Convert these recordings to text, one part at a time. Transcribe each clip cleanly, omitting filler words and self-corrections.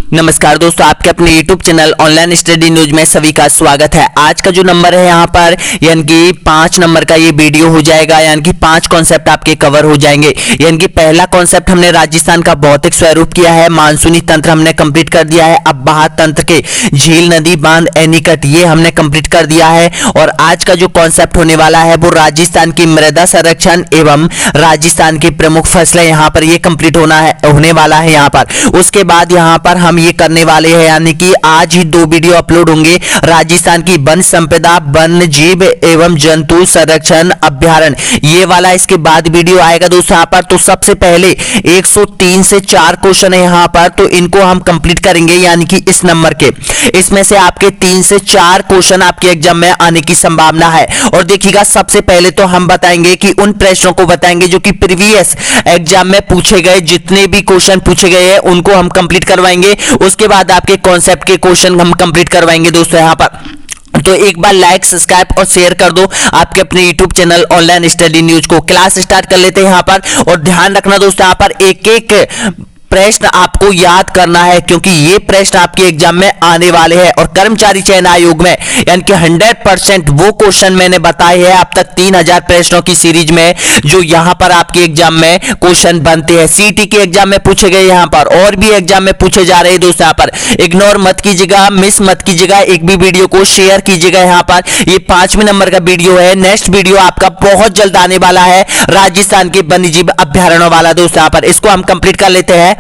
नमस्कार दोस्तों, आपके अपने YouTube channel online study news में सभी का स्वागत है। आज का जो नंबर है यहाँ पर यानी कि 5 नंबर का ये वीडियो हो जाएगा, यानी कि 5 कॉन्सेप्ट आपके कवर हो जाएंगे। यानी कि पहला कॉन्सेप्ट हमने राजस्थान का भौतिक स्वरूप किया है, मानसूनी तंत्र हमने कंप्लीट कर दिया है, अब बाह्य तंत्र के झील, नदी, बांध, एनीकट ये हमने कंप्लीट कर दिया है। और आज का जो कॉन्सेप्ट होने वाला है वो राजस्थान की मृदा संरक्षण एवं राजस्थान की प्रमुख फसलें यहाँ पर ये कंप्लीट होने वाला है यहाँ पर। उसके बाद यहाँ पर हम ये करने वाले हैं, यानी कि आज ही 2 वीडियो अपलोड होंगे राजस्थान की वन संपदा, वन जीव एवं जंतु संरक्षण अभ्यारण्य, ये वाला इसके बाद वीडियो आएगा दोस्तों यहाँ पर। तो सबसे पहले 103 से 4 क्वेश्चन है यहाँ पर, तो इनको हम कंप्लीट करेंगे, यानी कि इस नंबर के इसमें से आपके 3 से 4 क्वेश्चन आपके एग्जाम में आने की संभावना है। और देखिएगा, सबसे पहले तो हम बताएंगे कि उन प्रश्नों को बताएंगे जो कि प्रीवियस एग्जाम में पूछे गए, जितने भी क्वेश्चन पूछे गए हैं उनको हम कंप्लीट करवाएंगे। उसके बाद आपके कॉन्सेप्ट के क्वेश्चन हम कंप्लीट करवाएंगे दोस्तों यहाँ पर। तो एक बार लाइक, सब्सक्राइब और शेयर कर दो आपके अपने YouTube channel online study news को। क्लास स्टार्ट कर लेते हैं यहाँ पर। और ध्यान रखना दोस्तों, यहाँ पर एक एक प्रश्न आपको याद करना है, क्योंकि ये प्रश्न आपके एग्जाम में आने वाले हैं। और कर्मचारी चयन आयोग में यानी कि 100% वो क्वेश्चन मैंने बताए हैं अब तक 3000 प्रश्नों की सीरीज में, जो यहां पर आपके एग्जाम में क्वेश्चन बनते हैं। सीटी के एग्जाम में पूछे गए यहां पर, और भी एग्जाम में पूछे जा रहे हैं दोस्तों यहाँ पर। इग्नोर मत कीजिएगा, मिस मत कीजिएगा, एक भी वीडियो को शेयर कीजिएगा यहाँ पर। ये 5वें नंबर का वीडियो है। नेक्स्ट वीडियो आपका बहुत जल्द आने वाला है, राजस्थान के वन्यजीव अभ्यारण्य वाला दोस्तों यहाँ पर। इसको हम कंप्लीट कर लेते हैं।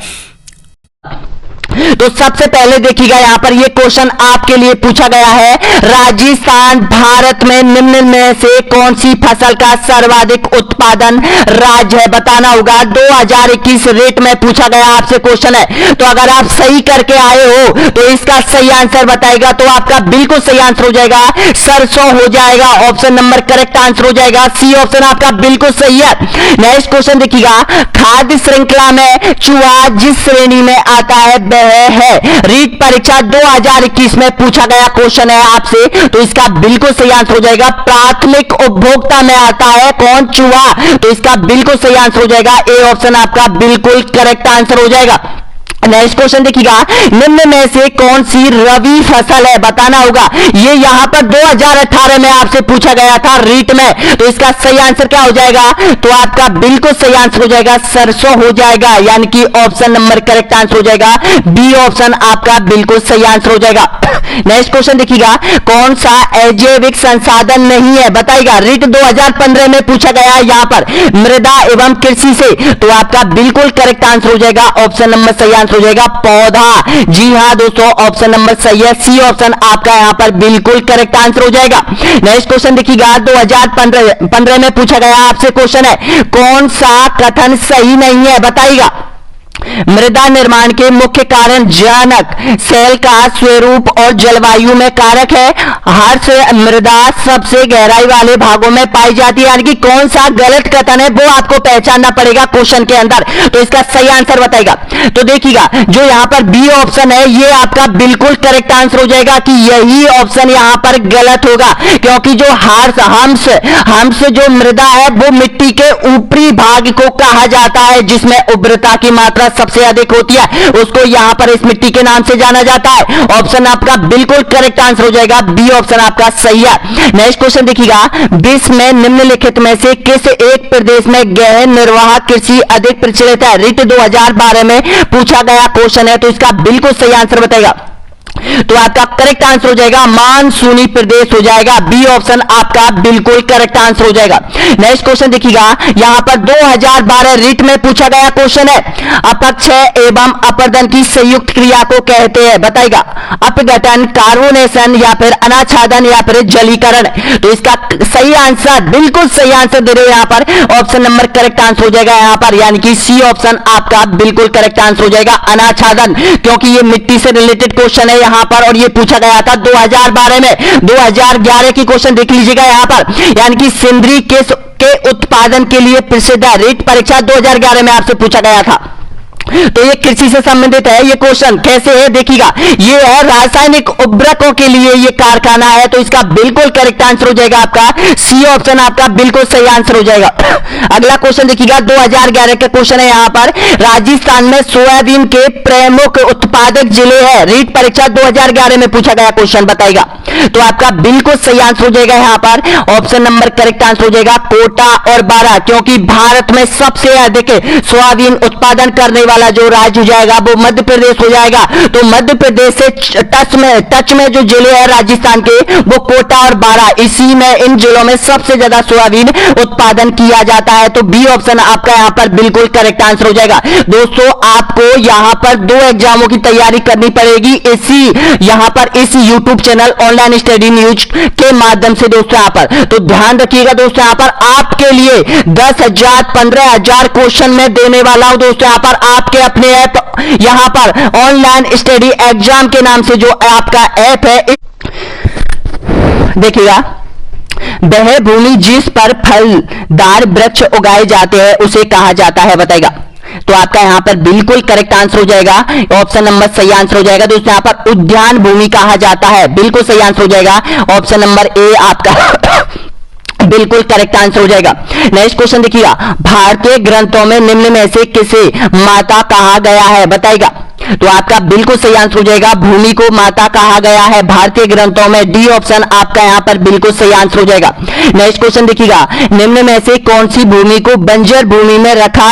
तो सबसे पहले देखिएगा, यहां पर ये क्वेश्चन आपके लिए पूछा गया है, राजस्थान भारत में निम्न में से कौन सी फसल का सर्वाधिक उत्पादन राज्य है, बताना होगा। 2021 रेट में पूछा गया आपसे क्वेश्चन है। तो अगर आप सही करके आए हो तो इसका सही आंसर बताएगा, तो आपका बिल्कुल सही आंसर हो जाएगा सरसों हो जाएगा, ऑप्शन नंबर करेक्ट आंसर हो जाएगा। सी ऑप्शन आपका बिल्कुल सही है। नेक्स्ट क्वेश्चन देखिएगा, खाद्य श्रृंखला में चूहा जिस श्रेणी में आता है है रीट परीक्षा 2021 में पूछा गया क्वेश्चन है आपसे, तो इसका बिल्कुल सही आंसर हो जाएगा प्राथमिक उपभोक्ता में आता है कौन, चूहा। तो इसका बिल्कुल सही आंसर हो जाएगा ए ऑप्शन आपका बिल्कुल करेक्ट आंसर हो जाएगा। नेक्स्ट क्वेश्चन देखिएगा, निम्न में से कौन सी रबी फसल है, बताना होगा। ये यहां पर 2018 में आपसे पूछा गया था रीट में, तो इसका सही आंसर क्या हो जाएगा, तो आपका बिल्कुल सही आंसर हो जाएगा सरसों हो जाएगा, यानी कि ऑप्शन नंबर करेक्ट आंसर हो जाएगा बी ऑप्शन आपका बिल्कुल सही आंसर हो जाएगा। नेक्स्ट क्वेश्चन देखिएगा, कौन सा अजैविक संसाधन नहीं है, बताइएगा। रीट 2015 में पूछा गया है यहां पर मृदा एवं कृषि से, तो आपका बिल्कुल करेक्ट आंसर हो जाएगा ऑप्शन नंबर सही आंसर हो जाएगा पौधा। जी हां दोस्तों, ऑप्शन नंबर सही है, सी ऑप्शन आपका यहां पर बिल्कुल करेक्ट आंसर हो जाएगा। नेक्स्ट क्वेश्चन देखिएगा, 2015 में पूछा गया आपसे क्वेश्चन है, कौन सा कथन सही नहीं है, बताइएगा। मृदा निर्माण के मुख्य कारण जनक सेल का स्वरूप और जलवायु में कारक है, हर्ष मृदा सबसे गहराई वाले भागों में पाई जाती है, यानी कि कौन सा गलत कथन है वो आपको पहचानना पड़ेगा क्वेश्चन के अंदर, तो इसका सही आंसर बताएगा। तो देखिएगा, जो यहां पर बी ऑप्शन है ये आपका बिल्कुल करेक्ट आंसर हो जाएगा कि यही ऑप्शन यहां पर गलत होगा, क्योंकि जो हंस जो मृदा है वो मिट्टी के ऊपरी भाग को कहा जाता है, जिसमें उर्वरता की मात्रा सबसे अधिक होती है, उसको यहां पर इस मिट्टी के नाम से जाना जाता है। ऑप्शन आपका बिल्कुल करेक्ट आंसर हो जाएगा बी ऑप्शन आपका सही है। नेक्स्ट क्वेश्चन देखिएगा, विश्व में निम्नलिखित में से किस एक प्रदेश में गहन निर्वाह कृषि अधिक प्रचलित है, रीट 2012 में पूछा गया क्वेश्चन है, तो इसका बिल्कुल सही आंसर बताएगा। तो आपका करेक्ट आंसर हो जाएगा मानसूनी प्रदेश हो जाएगा, बी ऑप्शन आपका बिल्कुल करेक्ट आंसर हो जाएगा। नेक्स्ट क्वेश्चन देखिएगा, यहां पर 2012 रीट में पूछा गया क्वेश्चन है, अपक्षय एवं अपर्दन की संयुक्त क्रिया को कहते हैं, बताइएगा। अपघटन, कार्बोनेशन या फिर अनाच्छादन या फिर जलीकरण, तो इसका सही आंसर बिल्कुल सही आंसर दे रहे हो यहां पर, ऑप्शन नंबर करेक्ट आंसर हो जाएगा यहां पर, यानी कि सी ऑप्शन आपका बिल्कुल करेक्ट आंसर हो जाएगा अनाच्छादन, क्योंकि ये मिट्टी से रिलेटेड क्वेश्चन है यहां पर, और ये पूछा गया था 2012 में। 2011 की क्वेश्चन देख लीजिएगा यहां पर, यानी कि सिंदरी के उत्पादन के लिए प्रसिद्ध है, रीट परीक्षा 2011 में आपसे पूछा गया था। तो ये कृषि से संबंधित है। ये क्वेश्चन कैसे है देखिएगा, ये है रासायनिक उर्वरकों के लिए ये कारखाना है, तो इसका बिल्कुल करेक्ट आंसर हो जाएगा आपका सी ऑप्शन, आपका बिल्कुल सही आंसर हो जाएगा। अगला क्वेश्चन देखिएगा 2011 का क्वेश्चन है। यहां पर राजस्थान में सोयाबीन के प्रमुख उत्पादक जिले हैं, रीट परीक्षा 2011 में पूछा गया क्वेश्चन बताएगा, तो आपका बिल्कुल सही आंसर हो जाएगा यहां पर ऑप्शन नंबर करेक्ट आंसर हो जाएगा कोटा और बारां, क्योंकि भारत में सबसे अधिक सोयाबीन उत्पादन करने वाला जो राज्य हो जाएगा वो मध्य प्रदेश हो जाएगा। तो मध्य प्रदेश से टच में जो जिले हैं राजस्थान के वो कोटा और बारां, इसी में इन जिलों में सबसे ज्यादा सोयाबीन उत्पादन किया जाता है। तो बी ऑप्शन आपका यहां पर बिल्कुल करेक्ट आंसर हो जाएगा। दोस्तों आपको यहां पर 2 एग्जामों की तैयारी करनी पड़ेगी इसी यहां पर इस YouTube channel online study news के माध्यम से दोस्तों यहां पर। तो ध्यान रखिएगा दोस्तों, यहां पर आपके लिए 10,000 15,000 क्वेश्चन में देने वाला हूं दोस्तों। यहां पर आपके अपने ऐप यहां पर ऑनलाइन स्टडी एग्जाम के नाम से जो आपका ऐप है देखिएगा, वह भूमि जिस पर फलदार वृक्ष उगाए जाते हैं उसे कहा जाता है बताएगा। तो आपका यहां पर बिल्कुल करेक्ट आंसर हो जाएगा, ऑप्शन नंबर सही आंसर हो जाएगा दोस्तों। यहां पर उद्यान भूमि कहा जाता है, बिल्कुल सही आंसर हो जाएगा, ऑप्शन नंबर ए आपका बिल्कुल करेक्ट आंसर हो जाएगा। नेक्स्ट क्वेश्चन देखिएगा, भारतीय ग्रंथों में निम्न में से किसे माता कहा गया है बताएगा। तो आपका बिल्कुल सही आंसर हो जाएगा, भूमि को माता कहा गया है भारतीय ग्रंथों में, डी ऑप्शन आपका यहां पर बिल्कुल सही आंसर हो जाएगा। नेक्स्ट क्वेश्चन देखिएगा, निम्न में से कौन सी भूमि को बंजर भूमि में रखा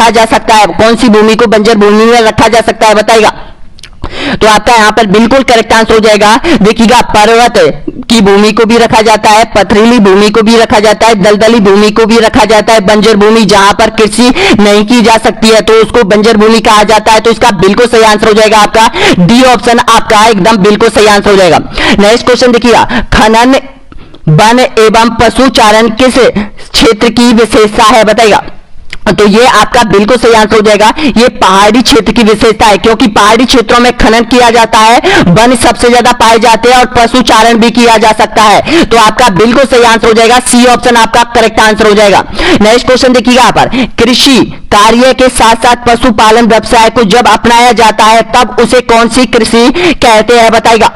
जा सकता है, कौन सी भूमि को बंजर भूमि में रखा जा सकता है बताएगा। तो आपका यहां पर बिल्कुल करेक्ट आंसर हो जाएगा। देखिएगा, पर्वत की भूमि को भी रखा जाता है, पथरीली भूमि को भी रखा जाता है, दलदली भूमि को भी रखा जाता है, बंजर भूमि जहां पर कृषि नहीं की जा सकती है तो उसको बंजर भूमि कहा जाता है। तो इसका बिल्कुल सही आंसर हो जाएगा आपका डी ऑप्शन, आपका एकदम बिल्कुल सही आंसर हो जाएगा। नेक्स्ट क्वेश्चन देखिएगा, खनन वन एवं पशुचारण किस क्षेत्र की विशेषता है बताएगा। तो ये आपका बिल्कुल सही आंसर हो जाएगा, ये पहाड़ी क्षेत्र की विशेषता है, क्योंकि पहाड़ी क्षेत्रों में खनन किया जाता है, वन सबसे ज्यादा पाए जाते हैं और पशुचारण भी किया जा सकता है। तो आपका बिल्कुल सही आंसर हो जाएगा, सी ऑप्शन आपका करेक्ट आंसर हो जाएगा। नेक्स्ट क्वेश्चन देखिएगा, यहाँ पर कृषि कार्य के साथ साथ पशुपालन व्यवसाय को जब अपनाया जाता है तब उसे कौन सी कृषि कहते हैं बताएगा।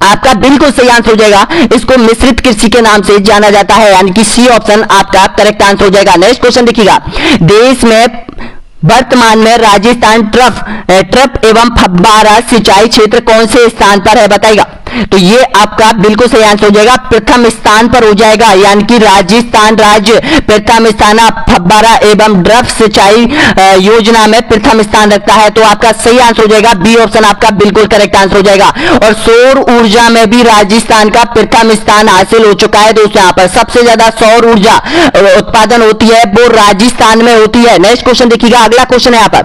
आपका बिल्कुल सही आंसर हो जाएगा, इसको मिश्रित कृषि के नाम से जाना जाता है, यानी कि सी ऑप्शन आपका करेक्ट आंसर हो जाएगा। नेक्स्ट क्वेश्चन देखिएगा, देश में वर्तमान में राजस्थान ट्रप एवं फव्वारा सिंचाई क्षेत्र कौन से स्थान पर है बताएगा। तो ये आपका बिल्कुल सही आंसर हो जाएगा, प्रथम स्थान पर हो जाएगा, यानी कि राजस्थान राज्य प्रथम स्थान फव्वारा एवं ड्रिप सिंचाई योजना में प्रथम स्थान रखता है। तो आपका सही आंसर हो जाएगा, बी ऑप्शन आपका बिल्कुल करेक्ट आंसर हो जाएगा। और सौर ऊर्जा में भी राजस्थान का प्रथम स्थान हासिल हो चुका है दोस्तों। यहाँ पर सबसे ज्यादा सौर ऊर्जा उत्पादन होती है वो राजस्थान में होती है। नेक्स्ट क्वेश्चन देखिएगा, अगला क्वेश्चन है यहाँ पर,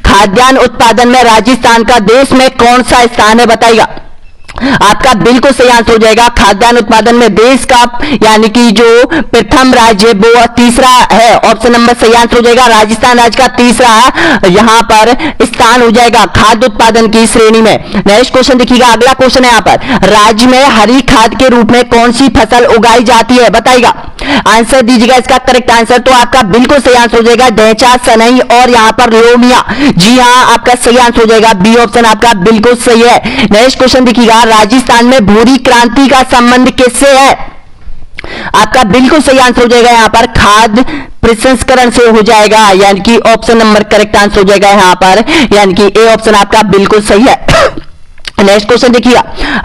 खाद्यान्न उत्पादन में राजस्थान का देश में कौन सा स्थान है बताइएगा। आपका बिल्कुल सही आंसर हो जाएगा, खाद्यान्न उत्पादन में देश का यानी कि जो प्रथम राज्य वो तीसरा है, ऑप्शन नंबर सही आंसर हो जाएगा, राजस्थान राज्य का तीसरा यहां पर स्थान हो जाएगा खाद्य उत्पादन की श्रेणी में। नेक्स्ट क्वेश्चन देखिएगा, अगला क्वेश्चन है यहाँ पर, राज्य में हरी खाद के रूप में कौन सी फसल उगाई जाती है बताइएगा। आंसर दीजिएगा इसका करेक्ट आंसर, तो आपका बिल्कुल सही आंसर हो जाएगा ढैंचा, सनई और यहाँ पर लोमिया। जी हाँ, आपका सही आंसर हो जाएगा, बी ऑप्शन आपका बिल्कुल सही है। नेक्स्ट क्वेश्चन देखिएगा, राजस्थान में भूरी क्रांति का संबंध किससे है। आपका बिल्कुल सही आंसर हो जाएगा यहाँ पर खाद्य प्रसंस्करण से हो जाएगा, यानी कि ऑप्शन नंबर करेक्ट आंसर हो जाएगा यहाँ पर, यानी कि ए ऑप्शन आपका बिल्कुल सही है। नेक्स्ट क्वेश्चन देखिए,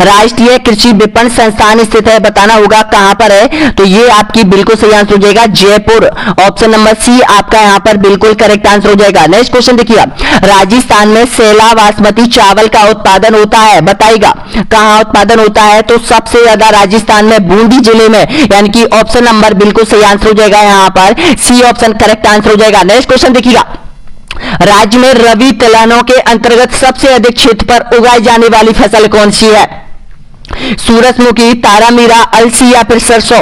राष्ट्रीय कृषि विपणन संस्थान स्थित है, बताना होगा कहां पर है। तो ये आपकी बिल्कुल सही आंसर हो जाएगा जयपुर, ऑप्शन नंबर सी आपका यहां पर बिल्कुल करेक्ट आंसर हो जाएगा। नेक्स्ट क्वेश्चन देखिए, राजस्थान में सेला बासमती चावल का उत्पादन होता है, बताइएगा कहां उत्पादन होता है। तो सबसे ज्यादा राजस्थान में बूंदी जिले में, यानी कि ऑप्शन नंबर बिल्कुल सही आंसर हो जाएगा यहाँ पर, सी ऑप्शन करेक्ट आंसर हो जाएगा। नेक्स्ट क्वेश्चन देखिएगा, राज्य में रबी तिलहनों के अंतर्गत सबसे अधिक क्षेत्र पर उगाई जाने वाली फसल कौन सी है। सूरजमुखी, तारामीरा, अलसी या फिर सरसों।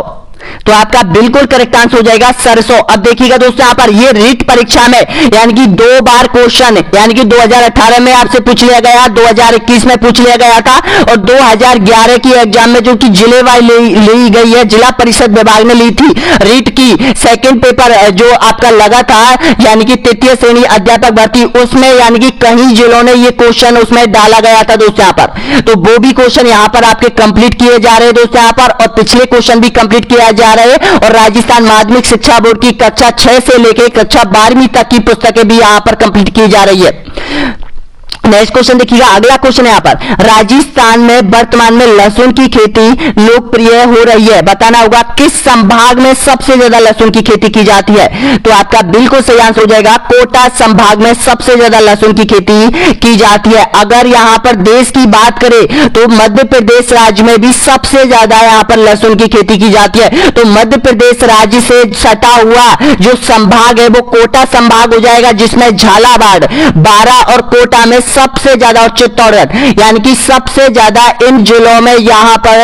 तो आपका बिल्कुल करेक्ट आंसर हो जाएगा सरसों। अब देखिएगा दोस्तों यहां पर ये रीट परीक्षा में यानी कि 2 बार क्वेश्चन यानी कि 2018 में आपसे पूछ लिया गया, 2021 में पूछ लिया गया था और 2011 की एग्जाम में जो कि जिले वाइज ली गई है, जिला परिषद विभाग ने ली थी रीट की सेकंड पेपर जो आपका लगा था यानी कि तृतीय श्रेणी अध्यापक भर्ती, उसमें यानी कि कई जिलों ने ये क्वेश्चन उसमें डाला गया था दोस्तों यहां पर। तो वो भी क्वेश्चन यहां पर आपके कंप्लीट किए जा रहे हैं दोस्तों यहां पर, और पिछले क्वेश्चन भी कंप्लीट किया जा रहे हैं। और राजस्थान माध्यमिक शिक्षा बोर्ड की कक्षा 6 से लेकर कक्षा 12वीं तक की पुस्तकें भी यहां पर कंप्लीट की जा रही है। नेक्स्ट क्वेश्चन देखिएगा, अगला क्वेश्चन है यहां पर, राजस्थान में वर्तमान में लहसुन की खेती लोकप्रिय हो रही है, बताना होगा किस संभाग में सबसे ज्यादा लहसुन की खेती की जाती है। तो आपका बिल्कुल सही आंसर हो जाएगा कोटा संभाग में सबसे ज्यादा लहसुन की खेती की जाती है। अगर यहां पर देश की बात करें तो मध्य प्रदेश राज्य में भी सबसे ज्यादा यहां पर लहसुन की खेती की जाती है। तो मध्य प्रदेश राज्य से सटा हुआ जो संभाग है वो कोटा संभाग हो जाएगा, जिसमें झालावाड़, बारा और कोटा में सबसे ज्यादा, और चित्तौड़गढ़ यानी कि सबसे ज्यादा इन जिलों में यहां पर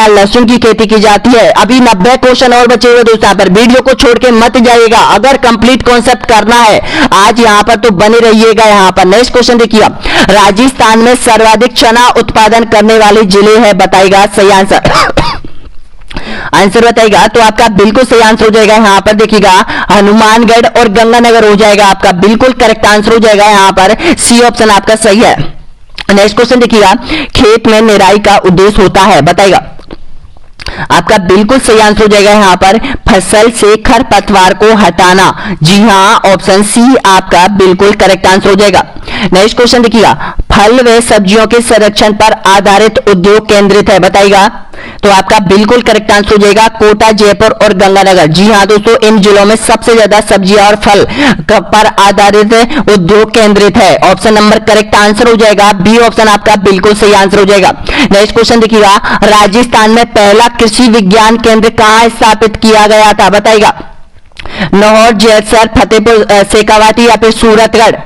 लहसुन की खेती की जाती है। अभी 90 क्वेश्चन और बचे हुए दोस्तों, पर वीडियो को छोड़ के मत जाइएगा, अगर कंप्लीट कॉन्सेप्ट करना है आज यहां पर तो बने रहिएगा यहां पर। नेक्स्ट क्वेश्चन देखिए, राजस्थान में सर्वाधिक चना उत्पादन करने वाले जिले है, बताइएगा सही आंसर आंसर बताएगा। तो आपका बिल्कुल सही आंसर हो जाएगा यहां पर देखिएगा हनुमानगढ़ और गंगानगर हो जाएगा, आपका बिल्कुल करेक्ट आंसर हो जाएगा यहां पर, सी ऑप्शन आपका सही है। नेक्स्ट क्वेश्चन देखिएगा, खेत में निराई का उद्देश्य होता है, बताइएगा। आपका बिल्कुल सही आंसर हो जाएगा यहां पर फसल से खरपतवार को हटाना, जी हां ऑप्शन सी आपका बिल्कुल करेक्ट आंसर हो जाएगा। नेक्स्ट क्वेश्चन देखिएगा, फल व सब्जियों के संरक्षण पर आधारित उद्योग केंद्रित है, बताइएगा। तो आपका बिल्कुल करेक्ट आंसर हो जाएगा कोटा, जयपुर और गंगानगर। जी हां दोस्तों, इन जिलों में सबसे ज्यादा सब्जियां और फल पर आधारित उद्योग केंद्रित है, ऑप्शन नंबर करेक्ट आंसर हो जाएगा, बी ऑप्शन आपका बिल्कुल सही आंसर हो जाएगा। नेक्स्ट क्वेश्चन देखिएगा, राजस्थान में पहला कृषि विज्ञान केंद्र कहां स्थापित किया गया था, बताइएगा। लाहौर, जैसलमेर, फतेहपुर शेखावाटी या फिर सूरतगढ़।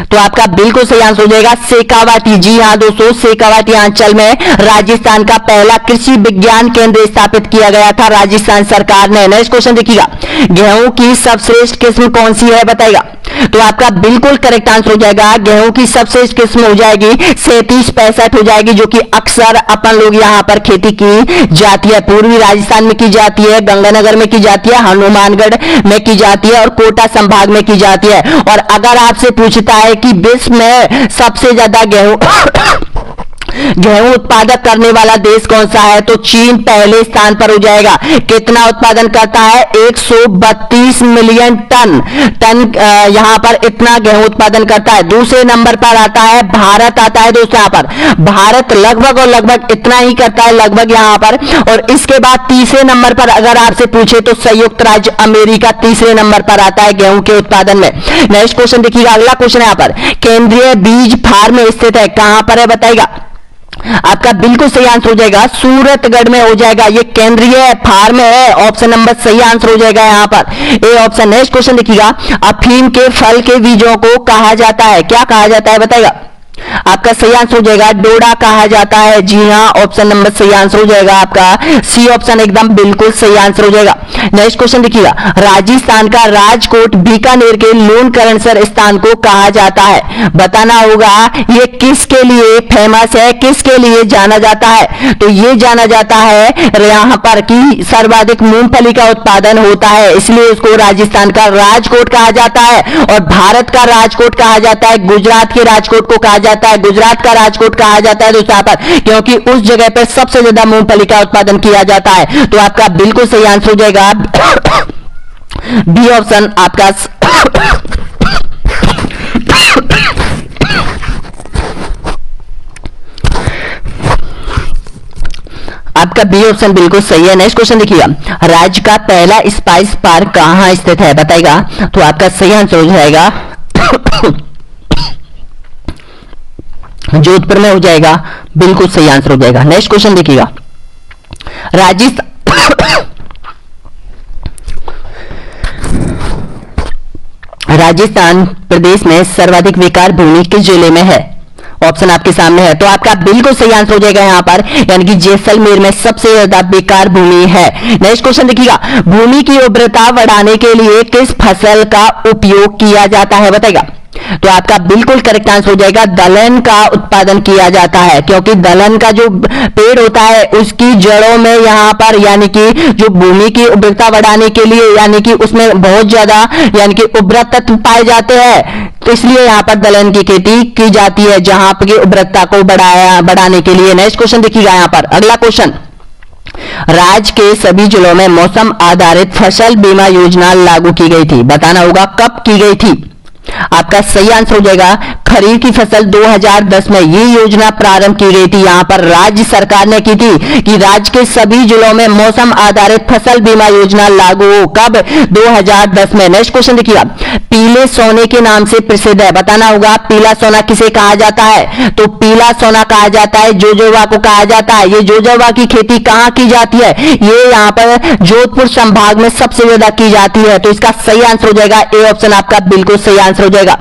तो आपका बिल्कुल सही आंसर हो जाएगा शेखावाटी। जी हां दोस्तों, शेखावाटी अंचल में राजस्थान का पहला कृषि विज्ञान केंद्र स्थापित किया गया था राजस्थान सरकार ने। नेक्स्ट क्वेश्चन देखिएगा, गेहूं की सर्वश्रेष्ठ किस्म कौन सी है, बताइएगा। तो आपका बिल्कुल करेक्ट आंसर हो जाएगा गेहूं की सर्वश्रेष्ठ किस्म हो जाएगी 3765 हो जाएगी, जो कि अक्सर अपन लोग यहां पर खेती की जाती है। पूर्वी राजस्थान में की जाती है, गंगानगर में की जाती है, हनुमानगढ़ में की जाती है और कोटा संभाग में की जाती है। और अगर आपसे पूछता है कि विश्व में सबसे ज्यादा गेहूं उत्पादक करने वाला देश कौन सा है, तो चीन पहले स्थान पर हो जाएगा। कितना उत्पादन करता है, 132 मिलियन टन यहां पर इतना गेहूं उत्पादन करता है। दूसरे नंबर पर आता है भारत, आता है दोस्तों यहां पर भारत लगभग इतना ही करता है लगभग यहां पर। और इसके बाद तीसरे नंबर पर अगर आपसे पूछे तो संयुक्त राज्य अमेरिका तीसरे नंबर पर आता है गेहूं के उत्पादन में। नेक्स्ट क्वेश्चन देखिएगा, अगला क्वेश्चन यहां पर, केंद्रीय बीज फार्म स्थित है, कहां पर है, बताइएगा। आपका बिल्कुल सही आंसर हो जाएगा सूरतगढ़ में हो जाएगा, ये केंद्रीय फार्म है, ऑप्शन नंबर सही आंसर हो जाएगा यहां पर, ए ऑप्शन। नेक्स्ट क्वेश्चन देखिएगा, अफीम के फल के बीजों को कहा जाता है, क्या कहा जाता है, बताइएगा। आपका सही आंसर हो जाएगा डोडा कहा जाता है। जी हां, ऑप्शन नंबर सही आंसर हो जाएगा आपका सी ऑप्शन एकदम बिल्कुल सही आंसर हो जाएगा। नेक्स्ट क्वेश्चन देखिएगा, राजस्थान का राजकोट बीकानेर के लूणकरणसर स्थान को कहा जाता है, बताना होगा ये किसके लिए फेमस है, किसके लिए जाना जाता है। तो ये जाना जाता है यहां पर कि सर्वाधिक मूंगफली का उत्पादन होता है, इसलिए उसको राजस्थान का राजकोट कहा जाता है। और भारत का राजकोट कहा जाता है, गुजरात के राजकोट को कहा जाता है, गुजरात का राजकोट कहा जाता है दोस्तों पर, क्योंकि उस जगह पर सबसे ज्यादा मूंगफली का उत्पादन किया जाता है। तो आपका बिल्कुल सही आंसर हो जाएगा बी ऑप्शन आपका आपका बी ऑप्शन बिल्कुल सही है। नेक्स्ट क्वेश्चन देखिएगा, राज्य का पहला स्पाइस पार्क कहां स्थित है, बताइएगा। तो आपका सही आंसर हो जाएगा जोधपुर में हो जाएगा, बिल्कुल सही आंसर हो जाएगा। नेक्स्ट क्वेश्चन देखिएगा, राजस्थान प्रदेश में सर्वाधिक विकार भूमि किस जिले में है, ऑप्शन आपके सामने है। तो आपका बिल्कुल सही आंसर हो जाएगा यहाँ पर, यानी कि जैसलमेर में सबसे ज्यादा बेकार भूमि है। नेक्स्ट क्वेश्चन देखिएगा, भूमि की उर्वरता बढ़ाने के लिए किस फसल का उपयोग किया जाता है, बताएगा। तो आपका बिल्कुल करेक्ट आंसर हो जाएगा, दलहन का उत्पादन किया जाता है, क्योंकि दलहन का जो पेड़ होता है उसकी जड़ों में यहाँ पर यानी कि जो भूमि की उर्वरता बढ़ाने के लिए यानी कि उसमें बहुत ज्यादा यानी कि उर्वरक तत्व पाए जाते हैं, तो इसलिए यहाँ पर दलहन की खेती की जाती है जहां पर उर्वरकता को बढ़ाने के लिए। नेक्स्ट क्वेश्चन देखिएगा यहाँ पर, अगला क्वेश्चन, राज्य के सभी जिलों में मौसम आधारित फसल बीमा योजना लागू की गई थी, बताना होगा कब की गई थी। आपका सही आंसर हो जाएगा खरीफ की फसल 2010 में ये योजना प्रारंभ की गई थी। यहां पर राज्य सरकार ने की थी कि राज्य के सभी जिलों में मौसम आधारित फसल बीमा योजना लागू हो, कब, 2010 में। नेक्स्ट क्वेश्चन देखिएगा, पीले सोने के नाम से प्रसिद्ध है, बताना होगा पीला सोना किसे कहा जाता है। तो पीला सोना कहा जाता है जोजोवा को कहा जाता है। ये जोजोवा की खेती कहां की जाती है, ये यहां पर जोधपुर संभाग में सबसे ज्यादा की जाती है। तो इसका सही आंसर हो जाएगा ए ऑप्शन, आपका बिल्कुल सही आंसर हो जाएगा।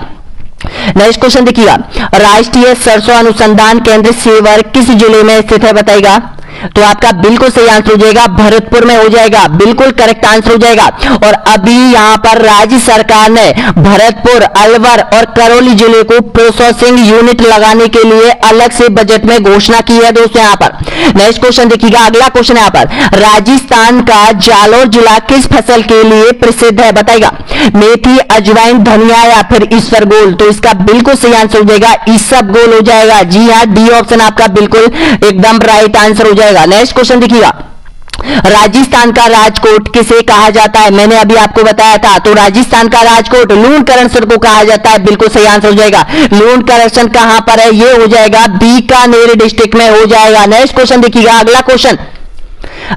नेक्स्ट क्वेश्चन देखिएगा, राष्ट्रीय सरसों अनुसंधान केंद्र सेवर किस जिले में स्थित है, बताएगा। तो आपका बिल्कुल सही आंसर हो जाएगा भरतपुर में हो जाएगा, बिल्कुल करेक्ट आंसर हो जाएगा। और अभी यहां पर राज्य सरकार ने भरतपुर, अलवर और करौली जिले को प्रोसेसिंग यूनिट लगाने के लिए अलग से बजट में घोषणा की है दोस्तों। यहां पर नेक्स्ट क्वेश्चन देखिएगा, अगला क्वेश्चन यहां पर, राजस्थान का जालोर जिला किस फसल के लिए प्रसिद्ध है, बताएगा। मेथी, अजवाइन, धनिया या फिर ईसबगोल। तो इसका बिल्कुल सही आंसर हो जाएगा ईसबगोल हो जाएगा। जी हाँ, डी ऑप्शन आपका बिल्कुल एकदम राइट आंसर हो जाएगा। नेक्स्ट क्वेश्चन देखिएगा, राजस्थान का राजकोट किसे कहा जाता है, मैंने अभी आपको बताया था। तो राजस्थान का राजकोट लूणकरणसर को कहा जाता है, बिल्कुल सही आंसर हो जाएगा। लूणकरणसर कहां पर है, ये हो जाएगा बीकानेर डिस्ट्रिक्ट में हो जाएगा। नेक्स्ट क्वेश्चन देखिएगा, अगला क्वेश्चन,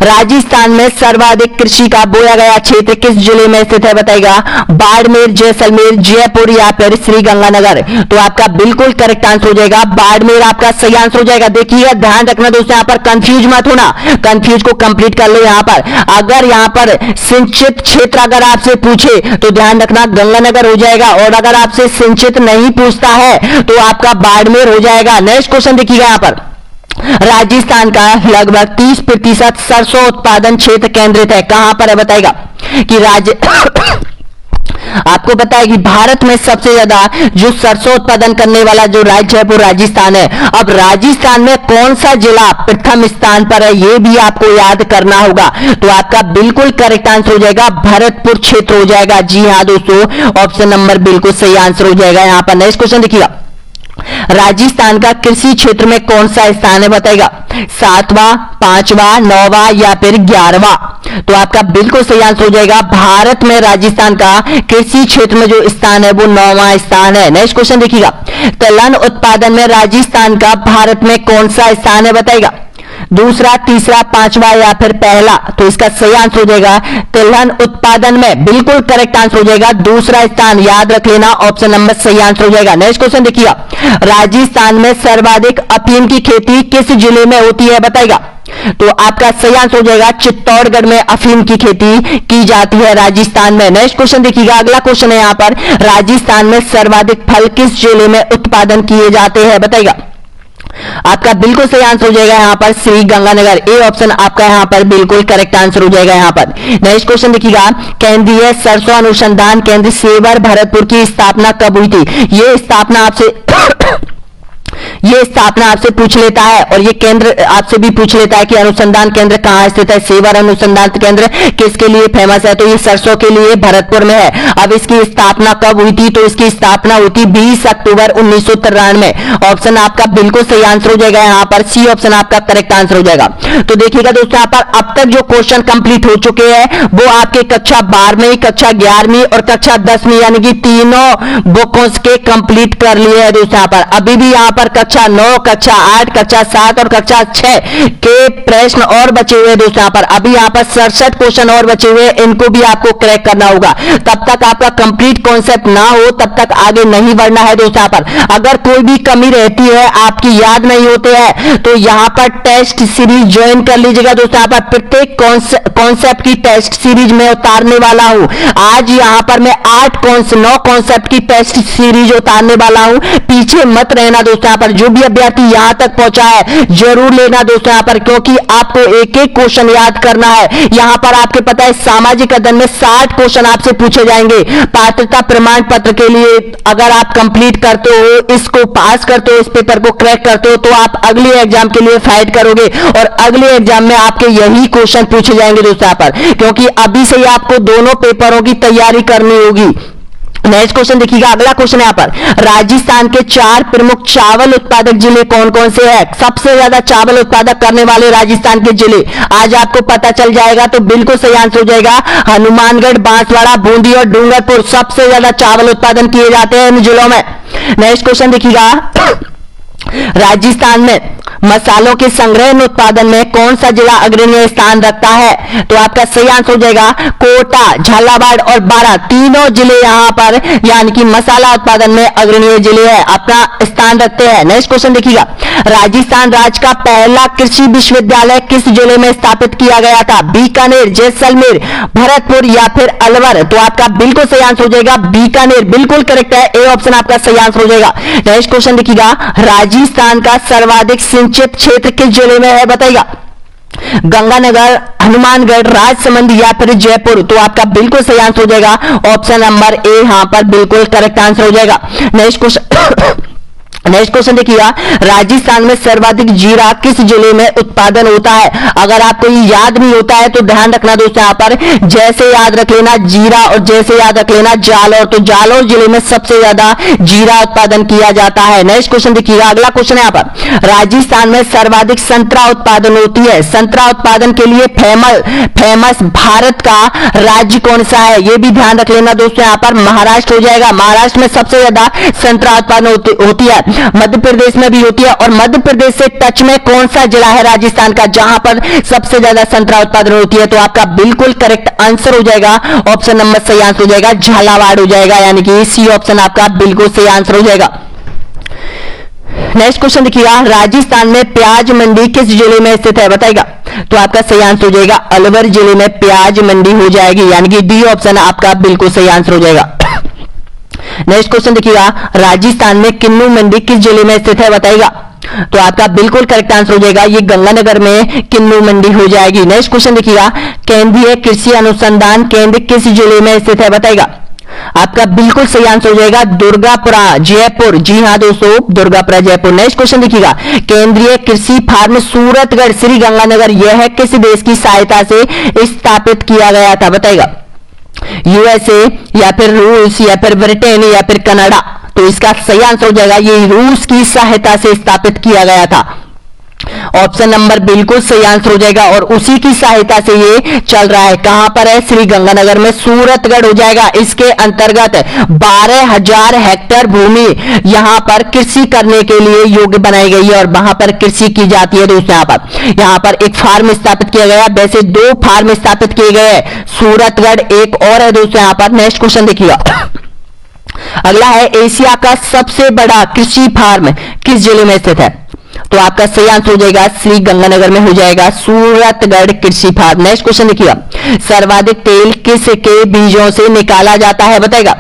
राजस्थान में सर्वाधिक कृषि का बोया गया क्षेत्र किस जिले में स्थित है, बताएगा। बाड़मेर, जैसलमेर, जयपुर या फिर श्रीगंगानगर। तो आपका बिल्कुल करेक्ट आंसर हो जाएगा बाड़मेर, आपका सही आंसर हो जाएगा। देखिए ध्यान रखना दोस्तों, यहां पर कंफ्यूज मत होना, कंफ्यूज को कंप्लीट कर लो। यहां पर अगर यहां पर सिंचित क्षेत्र अगर आपसे पूछे तो ध्यान रखना गंगानगर हो जाएगा, और अगर आपसे सिंचित नहीं पूछता है तो आपका बाड़मेर हो जाएगा। नेक्स्ट क्वेश्चन देखिएगा, यहां पर राजस्थान का लगभग 30% सरसों उत्पादन क्षेत्र केंद्रित है, कहां पर है, बताएगा। कि आपको पता है कि भारत में सबसे ज्यादा जो सरसों उत्पादन करने वाला जो राज्य है वो राजस्थान है। अब राजस्थान में कौन सा जिला प्रथम स्थान पर है ये भी आपको याद करना होगा। तो आपका बिल्कुल करेक्ट आंसर हो जाएगा भरतपुर क्षेत्र हो जाएगा। जी हाँ दोस्तों, ऑप्शन नंबर बिल्कुल सही आंसर हो जाएगा यहां पर। नेक्स्ट क्वेश्चन देखिएगा, राजस्थान का कृषि क्षेत्र में कौन सा स्थान है, बताएगा। 7वां, 5वां, 9वां या फिर 11वां। तो आपका बिल्कुल सही आंसर हो जाएगा भारत में राजस्थान का कृषि क्षेत्र में जो स्थान है वो 9वां स्थान है। नेक्स्ट क्वेश्चन देखिएगा, तिलहन उत्पादन में राजस्थान का भारत में कौन सा स्थान है, बताएगा। दूसरा, तीसरा, 5वां या फिर पहला। तो इसका सही आंसर हो जाएगा तिलहन उत्पादन में बिल्कुल करेक्ट आंसर हो जाएगा दूसरा स्थान, याद रख लेना, ऑप्शन नंबर सही आंसर हो जाएगा। नेक्स्ट क्वेश्चन देखिएगा, राजस्थान में सर्वाधिक अफीम की खेती किस जिले में होती है, बताएगा। तो आपका सही आंसर हो जाएगा चित्तौड़गढ़ में अफीम की खेती की जाती है राजस्थान में। नेक्स्ट क्वेश्चन देखिएगा, अगला क्वेश्चन है यहां पर, राजस्थान में सर्वाधिक फल किस जिले में उत्पादन किए जाते हैं, बताएगा। आपका बिल्कुल सही आंसर हो जाएगा यहां पर श्री गंगानगर, ए ऑप्शन आपका यहां पर बिल्कुल करेक्ट आंसर हो जाएगा यहां पर। नेक्स्ट क्वेश्चन देखिएगा, केंद्रीय सरसों अनुसंधान केंद्र सेवर भरतपुर की स्थापना कब हुई थी। ये स्थापना आपसे पूछ लेता है, और ये केंद्र आपसे भी पूछ लेता है कि अनुसंधान केंद्र कहां स्थित है। सेवर अनुसंधान केंद्र किसके लिए फेमस है, तो ये सरसों के लिए भरतपुर में है। अब इसकी स्थापना कब हुई थी, तो इसकी स्थापना हुई थी 20 अक्टूबर 1993। ऑप्शन आपका बिल्कुल सही आंसर हो जाएगा यहां पर, सी ऑप्शन आपका करेक्ट आंसर हो जाएगा। तो देखिएगा दोस्तों, यहां पर अब तक जो क्वेश्चन कंप्लीट हो चुके हैं वो आपके कक्षा 12वीं, कक्षा 11वीं और कक्षा 10वीं यानी कि तीनों बुकों के कंप्लीट कर लिए हैं दोस्तों। यहां पर अभी भी यहां पर कक्षा 9, कक्षा 8, कक्षा 7 और कक्षा 6 के प्रश्न और बचे हुए दोस्तों। यहां पर अभी यहां पर 67 क्वेश्चन और बचे हुए, इनको भी आपको क्रैक करना होगा। तब तक आपका कंप्लीट कॉन्सेप्ट ना हो तब तक आगे नहीं बढ़ना है दोस्तों। यहां पर अगर कोई भी कमी रहती है, आपकी याद नहीं होते हैं, तो यहां पर टेस्ट सीरीज ज्वाइन कर लीजिएगा दोस्तों। यहां पर प्रत्येक कॉन्सेप्ट की टेस्ट सीरीज में उतारने वाला हूं। आज यहां पर मैं 9 कॉन्सेप्ट की टेस्ट सीरीज उतारने वाला हूं, पीछे मत रहना दोस्तों। यहां पर जो भी अभ्यर्थी यहां तक पहुंचा है जरूर लेना दोस्तों यहां पर, क्योंकि आपको एक एक क्वेश्चन याद करना है। यहां पर आपके पता है सामाजिक अध्ययन में 60 क्वेश्चन आपसे पूछे जाएंगे। पात्रता प्रमाण पत्र के लिए अगर आप कंप्लीट करते हो, इसको पास करते हो, इस पेपर को क्रैक करते हो, तो आप अगले एग्जाम के लिए फाइट करोगे और अगले एग्जाम में आपके यही क्वेश्चन पूछे जाएंगे दोस्तों यहां पर, क्योंकि अभी से ही आपको दोनों पेपरों की तैयारी करनी होगी। नेक्स्ट क्वेश्चन देखिएगा, अगला क्वेश्चन यहां पर राजस्थान के 4 प्रमुख चावल उत्पादक जिले कौन कौन से हैं? सबसे ज्यादा चावल उत्पादक करने वाले राजस्थान के जिले आज आपको पता चल जाएगा, तो बिल्कुल सही आंसर हो जाएगा हनुमानगढ़, बांसवाड़ा, बूंदी और डूंगरपुर सबसे ज्यादा चावल उत्पादन किए जाते हैं इन जिलों में। नेक्स्ट क्वेश्चन देखिएगा, राजस्थान में मसालों के संग्रहण उत्पादन में कौन सा जिला अग्रणी स्थान रखता है? तो आपका सही आंसर हो जाएगा कोटा, झालावाड़ और बारां, तीनों जिले यहां पर यानी कि मसाला उत्पादन में अग्रणी जिले हैं, अपना स्थान रखते हैं। नेक्स्ट क्वेश्चन देखिएगा, राजस्थान राज्य का पहला कृषि विश्वविद्यालय किस जिले में स्थापित किया गया था? बीकानेर, जैसलमेर, भरतपुर या फिर अलवर? तो आपका बिल्कुल सही आंसर हो जाएगा बीकानेर, बिल्कुल करेक्ट है, ए ऑप्शन आपका सही आंसर हो जाएगा। नेक्स्ट क्वेश्चन देखिएगा, राजस्थान का सर्वाधिक सिंचित क्षेत्र किस जिले में है? बताइएगा, गंगानगर, हनुमानगढ़, राजसमंद या फिर जयपुर? तो आपका बिल्कुल सही आंसर हो जाएगा ऑप्शन नंबर ए, यहां पर बिल्कुल करेक्ट आंसर हो जाएगा। नेक्स्ट क्वेश्चन देखिएगा, राजस्थान में सर्वाधिक जीरा किस जिले में उत्पादन होता है? अगर आपको ये याद नहीं होता है तो ध्यान रखना दोस्तों यहां पर, जैसे याद रख लेना जीरा और जैसे याद रख लेना जालौर, तो जालौर जिले में सबसे ज्यादा जीरा उत्पादन किया जाता है। नेक्स्ट क्वेश्चन देखिएगा, अगला क्वेश्चन है यहां पर, राजस्थान में सर्वाधिक संतरा उत्पादन होती है, संतरा उत्पादन के लिए फेमस भारत का राज्य कौन सा है? ये भी ध्यान रख लेना दोस्तों यहां पर, महाराष्ट्र हो जाएगा। महाराष्ट्र में सबसे ज्यादा संतरा उत्पादन होती है, मध्य प्रदेश में भी होती है, और मध्य प्रदेश से टच में कौन सा जिला है राजस्थान का जहां पर सबसे ज्यादा संतरा उत्पादन होती है? तो आपका बिल्कुल करेक्ट आंसर हो जाएगा ऑप्शन नंबर सही आंसर हो जाएगा झालावाड़ हो जाएगा, यानी कि सी ऑप्शन आपका बिल्कुल सही आंसर हो जाएगा। नेक्स्ट क्वेश्चन देखिएगा, राजस्थान में प्याज मंडी किस जिले में स्थित है? बताइएगा, तो आपका सही आंसर हो जाएगा अलवर जिले में प्याज मंडी हो जाएगी, यानी कि डी ऑप्शन आपका बिल्कुल सही आंसर हो जाएगा। नेक्स्ट क्वेश्चन देखिएगा, राजस्थान में किन्नू मंडी किस जिले में स्थित है? बताइएगा, तो आपका बिल्कुल करेक्ट आंसर हो जाएगा ये गंगानगर में किन्नू मंडी हो जाएगी। नेक्स्ट क्वेश्चन देखिएगा, केंद्रीय कृषि अनुसंधान केंद्र किस जिले में स्थित है? बताइएगा, आपका बिल्कुल सही आंसर हो जाएगा दुर्गापुरा, जयपुर। जी हां दोस्तों, दुर्गापुरा, जयपुर। नेक्स्ट क्वेश्चन देखिएगा, केंद्रीय कृषि फार्म सूरतगढ़, श्री गंगानगर, यह किस देश की सहायता से स्थापित किया गया था? बताइएगा, यूएसए या फिर रूस या फिर ब्रिटेन या फिर कनाडा? तो इसका सही आंसर हो जाएगा ये रूस की सहायता से स्थापित किया गया था, ऑप्शन नंबर बिल्कुल सही आंसर हो जाएगा, और उसी की सहायता से ये चल रहा है। कहां पर है? श्री गंगानगर में, सूरतगढ़ हो जाएगा। इसके अंतर्गत 12,000 हेक्टेयर भूमि यहां पर कृषि करने के लिए योग्य बनाई गई है और वहां पर कृषि की जाती है दोस्तों। यहां पर एक फार्म स्थापित किया गया, वैसे 2 फार्म स्थापित किए गए, सूरतगढ़ एक और है दोस्तों यहां पर। नेक्स्ट क्वेश्चन देखिएगा, अगला है एशिया का सबसे बड़ा कृषि फार्म किस जिले में स्थित है? तो आपका सही आंसर हो जाएगा श्री गंगानगर में हो जाएगा सूरतगढ़ कृषि फार्म। नेक्स्ट क्वेश्चन देखिएगा, सर्वाधिक तेल किस के बीजों से निकाला जाता है? बताएगा,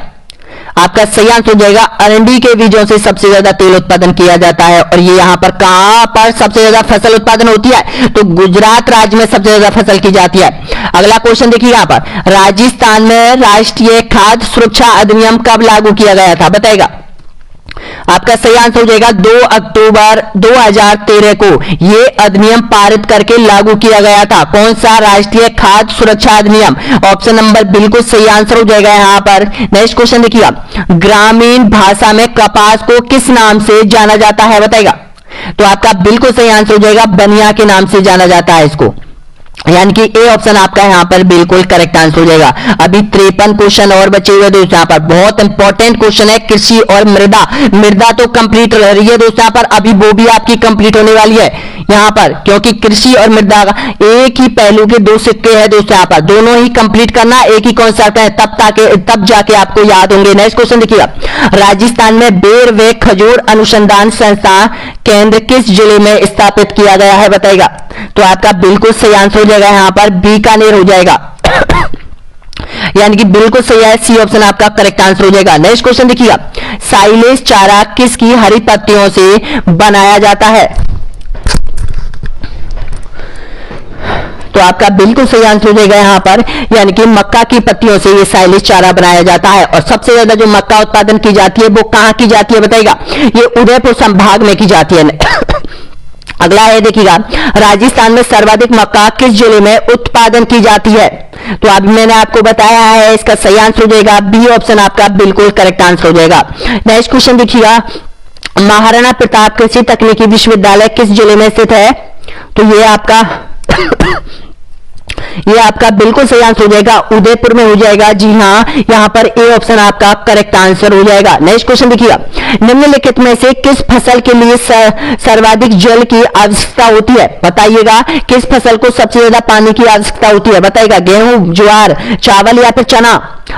आपका सही आंसर हो जाएगा अरंडी के बीजों से सबसे ज्यादा तेल उत्पादन किया जाता है। और ये यहां पर कहां पर सबसे ज्यादा फसल उत्पादन होती है? तो गुजरात राज्य में सबसे ज्यादा फसल की जाती है। अगला क्वेश्चन देखिए, यहां पर राजस्थान में राष्ट्रीय खाद्य सुरक्षा अधिनियम कब लागू किया गया था? बताएगा, आपका सही आंसर हो जाएगा 2 अक्टूबर 2013 को यह अधिनियम पारित करके लागू किया गया था। कौन सा? राष्ट्रीय खाद्य सुरक्षा अधिनियम, ऑप्शन नंबर बिल्कुल सही आंसर हो जाएगा यहां पर। नेक्स्ट क्वेश्चन देखिएगा, ग्रामीण भाषा में कपास को किस नाम से जाना जाता है? बताएगा, तो आपका बिल्कुल सही आंसर हो जाएगा बनिया के नाम से जाना जाता है इसको, यानी कि ए ऑप्शन आपका यहां पर बिल्कुल करेक्ट आंसर हो जाएगा। अभी 53 क्वेश्चन और बचे हुए दोस्तों यहां पर, बहुत इंपॉर्टेंट क्वेश्चन है कृषि और मृदा तो कंप्लीट रह रही है दोस्तों यहां पर, अभी वो भी आपकी कंप्लीट होने वाली है यहां पर, क्योंकि कृषि और मृदा एक ही पहलू के 2 सिक्के हैं दोस्तों यहां पर, दोनों ही कंप्लीट करना, एक ही कॉन्सेप्ट है, तब जाके आपको याद होंगे। नेक्स्ट क्वेश्चन देखिएगा, राजस्थान में बेर व खजूर अनुसंधान संस्थान केंद्र किस जिले में स्थापित किया गया है? बताएगा, तो आपका बिल्कुल सही आंसर हो जाएगा यहां पर बीकानेर हो जाएगा। यानी कि बिल्कुल सही है, सी ऑप्शन आपका करेक्ट आंसर हो जाएगा। नेक्स्ट क्वेश्चन देखिएगा, साइलेज चारा किसकी हरी पत्तियों से बनाया जाता है? तो आपका बिल्कुल सही आंसर हो जाएगा यहां पर, यानी कि मक्का की पत्तियों से ये साइलेज चारा बनाया जाता है। और सबसे ज्यादा जो मक्का उत्पादन की जाती है वो कहां की जाती है बताइएगा? ये उदयपुर संभाग में की जाती है। अगला है देखिएगा, राजस्थान में सर्वाधिक मक्का किस जिले में उत्पादन की जाती है? तो अभी मैंने आपको बताया है, इसका सही आंसर हो जाएगा बी ऑप्शन आपका बिल्कुल करेक्ट आंसर हो जाएगा। नेक्स्ट क्वेश्चन देखिएगा, महाराणा प्रताप कृषि तकनीकी विश्वविद्यालय किस जिले में स्थित है? तो ये आपका बिल्कुल सही आंसर हो जाएगा, उदयपुर में हो जाएगा। जी हां, यहां पर ए ऑप्शन आपका करेक्ट आंसर हो जाएगा। नेक्स्ट क्वेश्चन देखिएगा, निम्नलिखित में से किस फसल के लिए सर्वाधिक जल की आवश्यकता होती है? बताइएगा, किस फसल को सबसे ज्यादा पानी की आवश्यकता होती है? बताइएगा, गेहूं, ज्वार, चावल या फिर चना?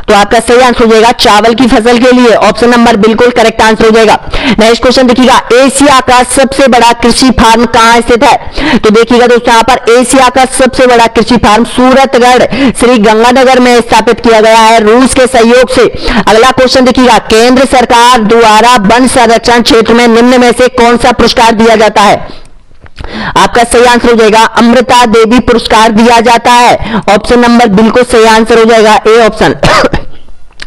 तो आपका सही आंसर हो जाएगा चावल की फसल के लिए, ऑप्शन नंबर बिल्कुल करेक्ट आंसर हो जाएगा। नेक्स्ट क्वेश्चन देखिएगा, एशिया का सबसे बड़ा कृषि फार्म कहां स्थित है? तो देखिएगा दोस्तों, यहां पर एशिया का सबसे बड़ा कृषि फार्म सूरतगढ़ श्री गंगानगर में स्थापित किया गया है, रूस के सहयोग से। अगला क्वेश्चन देखिएगा, केंद्र सरकार द्वारा वन संरक्षण क्षेत्र में निम्न में से कौन सा पुरस्कार दिया जाता है? आपका सही आंसर हो जाएगा अमृता देवी पुरस्कार दिया जाता है, ऑप्शन नंबर बिल्कुल सही आंसर हो जाएगा A option.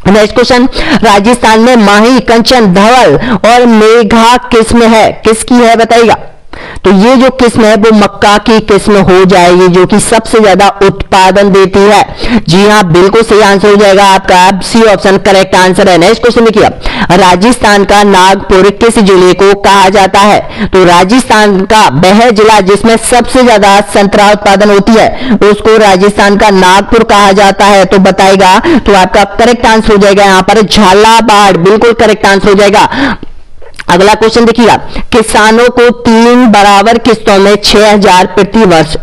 Next question, Rajasthan में माही, कंचन, धवल और मेघा किस्म है, किसकी है बताइएगा? तो ये जो किस्म है वो मक्का की किस्म हो जाएगी, जो कि सबसे ज्यादा उत्पादन देती है। जी हां, बिल्कुल सही आंसर हो जाएगा आपका सी ऑप्शन करेक्ट आंसर है। नेक्स्ट क्वेश्चन देखिए, राजस्थान का नागपुर किस जिले को कहा जाता है? तो राजस्थान का वह जिला जिसमें सबसे ज्यादा संतरा उत्पादन होती है उसको राजस्थान का नागपुर कहा जाता है। तो बताएगा, तो आपका करेक्ट आंसर हो जाएगा यहां पर झालावाड़, बिल्कुल करेक्ट आंसर हो जाएगा। अगला क्वेश्चन देखिएगा, किसानों को 3 बराबर किस्तों में 6,000 प्रति वर्ष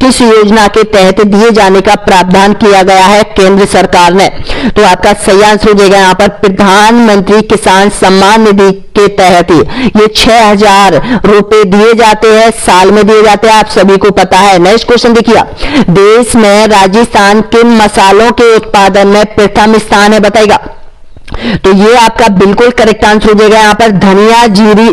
किस योजना के तहत दिए जाने का प्रावधान किया गया है केंद्र सरकार ने? तो आपका सही आंसर हो जाएगा यहाँ पर प्रधानमंत्री किसान सम्मान निधि के तहत ये 6,000 रुपए दिए जाते हैं, साल में दिए जाते हैं, आप सभी को पता है। नेक्स्ट क्वेश्चन देखिए, देश में राजस्थान किन मसालों के उत्पादन में प्रथम स्थान है बताइएगा? तो ये आपका बिल्कुल करेक्ट आंसर हो जाएगा यहाँ पर धनिया,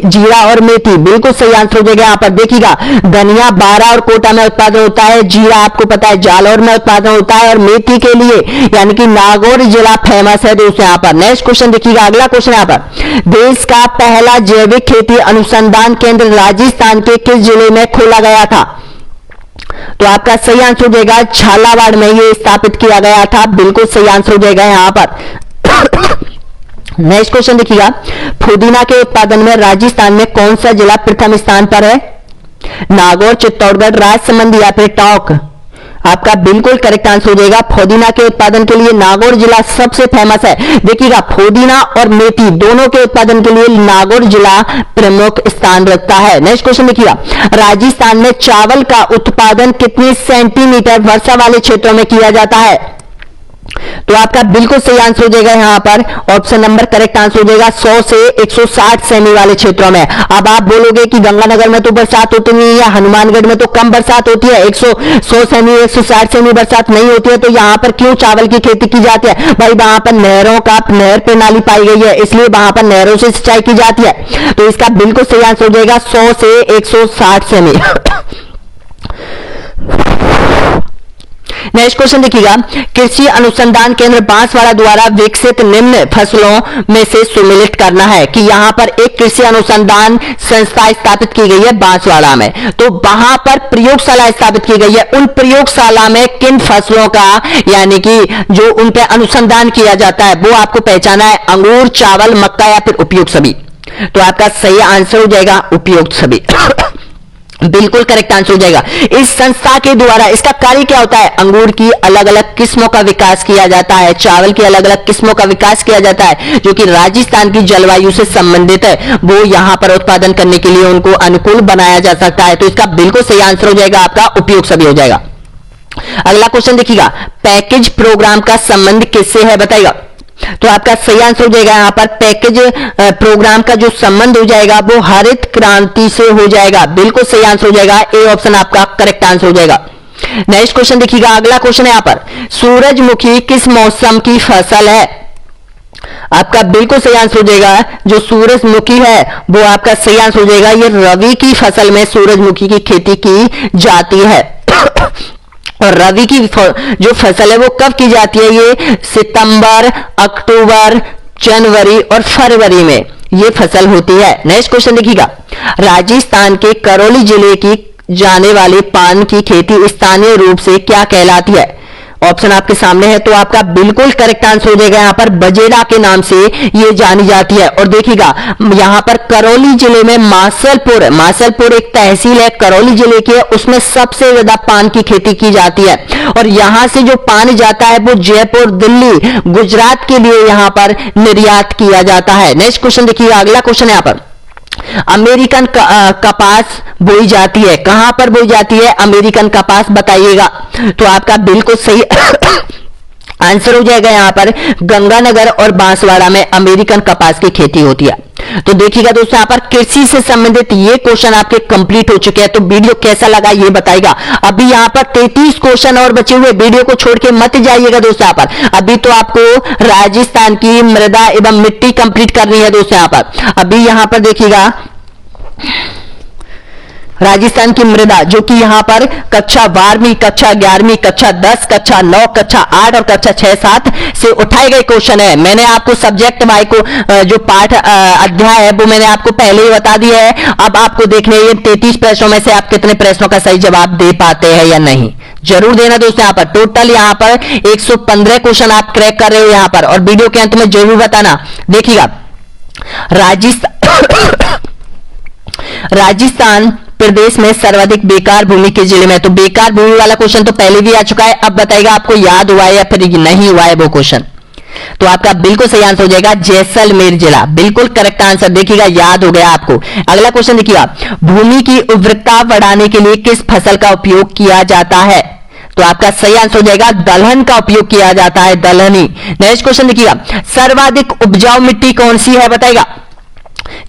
जीरा और मेथी, बिल्कुल सही आंसर हो जाएगा यहाँ पर। देखिएगा, धनिया बारा और कोटा में उत्पादन होता है, जीरा आपको पता है जालौर में उत्पादन होता है, और मेथी के लिए यानी कि नागौर जिला फेमस है दोस्तों यहाँ पर। नेक्स्ट क्वेश्चन देखिएगा, अगला क्वेश्चन यहाँ पर, देश का पहला जैविक खेती अनुसंधान केंद्र राजस्थान के किस जिले में खोला गया था? तो आपका सही आंसर हो जाएगा झालावाड़ में ये स्थापित किया गया था, बिल्कुल सही आंसर हो जाएगा यहाँ पर। नेक्स्ट क्वेश्चन देखिएगा, पुदीना के उत्पादन में राजस्थान में कौन सा जिला प्रथम स्थान पर है? नागौर, चित्तौड़गढ़, राजसमंद या फिर टोंक? आपका बिल्कुल करेक्ट आंसर हो जाएगा, पुदीना के उत्पादन के लिए नागौर जिला सबसे फेमस है। देखिएगा, पुदीना और मेथी दोनों के उत्पादन के लिए नागौर जिला प्रमुख स्थान रखता है। नेक्स्ट क्वेश्चन देखिएगा, राजस्थान में चावल का उत्पादन कितने सेंटीमीटर वर्षा वाले क्षेत्रों में किया जाता है? तो आपका बिल्कुल सही आंसर हो जाएगा यहां पर, ऑप्शन नंबर करेक्ट आंसर हो जाएगा 100 से 160 सेमी वाले क्षेत्रों में। अब आप बोलोगे कि गंगानगर में तो बरसात होती नहीं है, या हनुमानगढ़ में तो कम बरसात होती है, 100 सेमी 160 सेमी बरसात नहीं होती है, तो यहां पर क्यों चावल की खेती की जाती है? भाई वहां पर नहर प्रणाली पाई गई है, इसलिए वहां पर नहरों से सिंचाई की जाती है। तो इसका बिल्कुल सही आंसर हो जाएगा 100 से 160 सेमी। नेक्स्ट क्वेश्चन देखिएगा, कृषि अनुसंधान केंद्र बांसवाड़ा द्वारा विकसित निम्न फसलों में से सुमेलित करना है कि यहां पर एक कृषि अनुसंधान संस्था स्थापित की गई है बांसवाड़ा में, तो वहां पर प्रयोगशाला स्थापित की गई है। उन प्रयोगशाला में किन फसलों का यानी कि जो उन पर अनुसंधान किया जाता है वो आपको पहचाना है, अंगूर, चावल, मक्का या फिर उपयुक्त सभी? तो आपका सही आंसर हो जाएगा उपयुक्त सभी। बिल्कुल करेक्ट आंसर हो जाएगा। इस संस्था के द्वारा इसका कार्य क्या होता है? अंगूर की अलग अलग किस्मों का विकास किया जाता है, चावल की अलग अलग किस्मों का विकास किया जाता है, जो कि राजस्थान की जलवायु से संबंधित है, वो यहां पर उत्पादन करने के लिए उनको अनुकूल बनाया जा सकता है। तो इसका बिल्कुल सही आंसर हो जाएगा आपका उपयोग सभी हो जाएगा। अगला क्वेश्चन देखिएगा, पैकेज प्रोग्राम का संबंध किससे है बताइएगा? तो आपका सही आंसर हो जाएगा यहां पर पैकेज प्रोग्राम का जो संबंध हो जाएगा वो हरित क्रांति से हो जाएगा, बिल्कुल सही आंसर हो जाएगा, ए ऑप्शन आपका करेक्ट आंसर हो जाएगा। नेक्स्ट क्वेश्चन देखिएगा, अगला क्वेश्चन है यहाँ पर, सूरजमुखी किस मौसम की फसल है? आपका बिल्कुल सही आंसर हो जाएगा, जो सूरजमुखी है वो आपका सही आंसर हो जाएगा। ये रवि की फसल में सूरजमुखी की खेती की जाती है। और रवि की जो फसल है वो कब की जाती है? ये सितंबर, अक्टूबर, जनवरी और फरवरी में ये फसल होती है। नेक्स्ट क्वेश्चन देखिएगा, राजस्थान के करौली जिले की जाने वाली पान की खेती स्थानीय रूप से क्या कहलाती है? ऑप्शन आपके सामने है, तो आपका बिल्कुल करेक्ट आंसर हो जाएगा यहाँ पर बजेड़ा के नाम से ये जानी जाती है। और देखिएगा यहाँ पर करौली जिले में मासलपुर एक तहसील है, करौली जिले की है, उसमें सबसे ज्यादा पान की खेती की जाती है। और यहां से जो पान जाता है वो जयपुर, दिल्ली, गुजरात के लिए यहां पर निर्यात किया जाता है। नेक्स्ट क्वेश्चन देखिएगा, अगला क्वेश्चन है यहाँ पर, अमेरिकन कपास बोई जाती है, कहां पर बोई जाती है अमेरिकन कपास, बताइएगा। तो आपका बिल्कुल सही आंसर हो जाएगा यहाँ पर गंगानगर और बांसवाड़ा में अमेरिकन कपास की खेती होती है। तो देखिएगा दोस्तों, यहाँ पर कृषि से संबंधित ये क्वेश्चन आपके कंप्लीट हो चुके हैं। तो वीडियो कैसा लगा ये बताइएगा। अभी यहाँ पर 33 क्वेश्चन और बचे हुए, वीडियो को छोड़ के मत जाइएगा दोस्तों। यहाँ पर अभी तो आपको राजस्थान की मृदा एवं मिट्टी कंप्लीट करनी है दोस्तों। यहाँ पर अभी यहाँ पर देखिएगा राजस्थान की मृदा, जो कि यहां पर कक्षा 12वीं, कक्षा 11वीं, कक्षा 10, कक्षा 9, कक्षा 8 और कक्षा 6, 7 से उठाए गए क्वेश्चन है। मैंने आपको सब्जेक्ट वाई को जो पाठ अध्याय है वो मैंने आपको पहले ही बता दिया है। अब आपको देखने ये 33 प्रश्नों में से आप कितने प्रश्नों का सही जवाब दे पाते हैं या नहीं, जरूर देना दोस्तों। यहाँ पर टोटल यहाँ पर 115 क्वेश्चन आप क्रैक कर रहे हो यहाँ पर, और वीडियो के अंत में जरूर बताना। देखिएगा राजस्थान प्रदेश में सर्वाधिक बेकार भूमि के जिले में, तो बेकार भूमि वाला क्वेश्चन तो पहले भी आ चुका है। अब बताइएगा आपको याद हुआ है या फिर नहीं हुआ है वो क्वेश्चन। तो आपका बिल्कुल सही आंसर हो जाएगा जैसलमेर जिला, बिल्कुल करेक्ट आंसर। देखिएगा याद हो गया आपको। अगला क्वेश्चन देखिएगा, भूमि की उर्वरकता बढ़ाने के लिए किस फसल का उपयोग किया जाता है? तो आपका सही आंसर हो जाएगा दलहन का उपयोग किया जाता है, दलहनी। नेक्स्ट क्वेश्चन देखिएगा, सर्वाधिक उपजाऊ मिट्टी कौन सी है बताइएगा?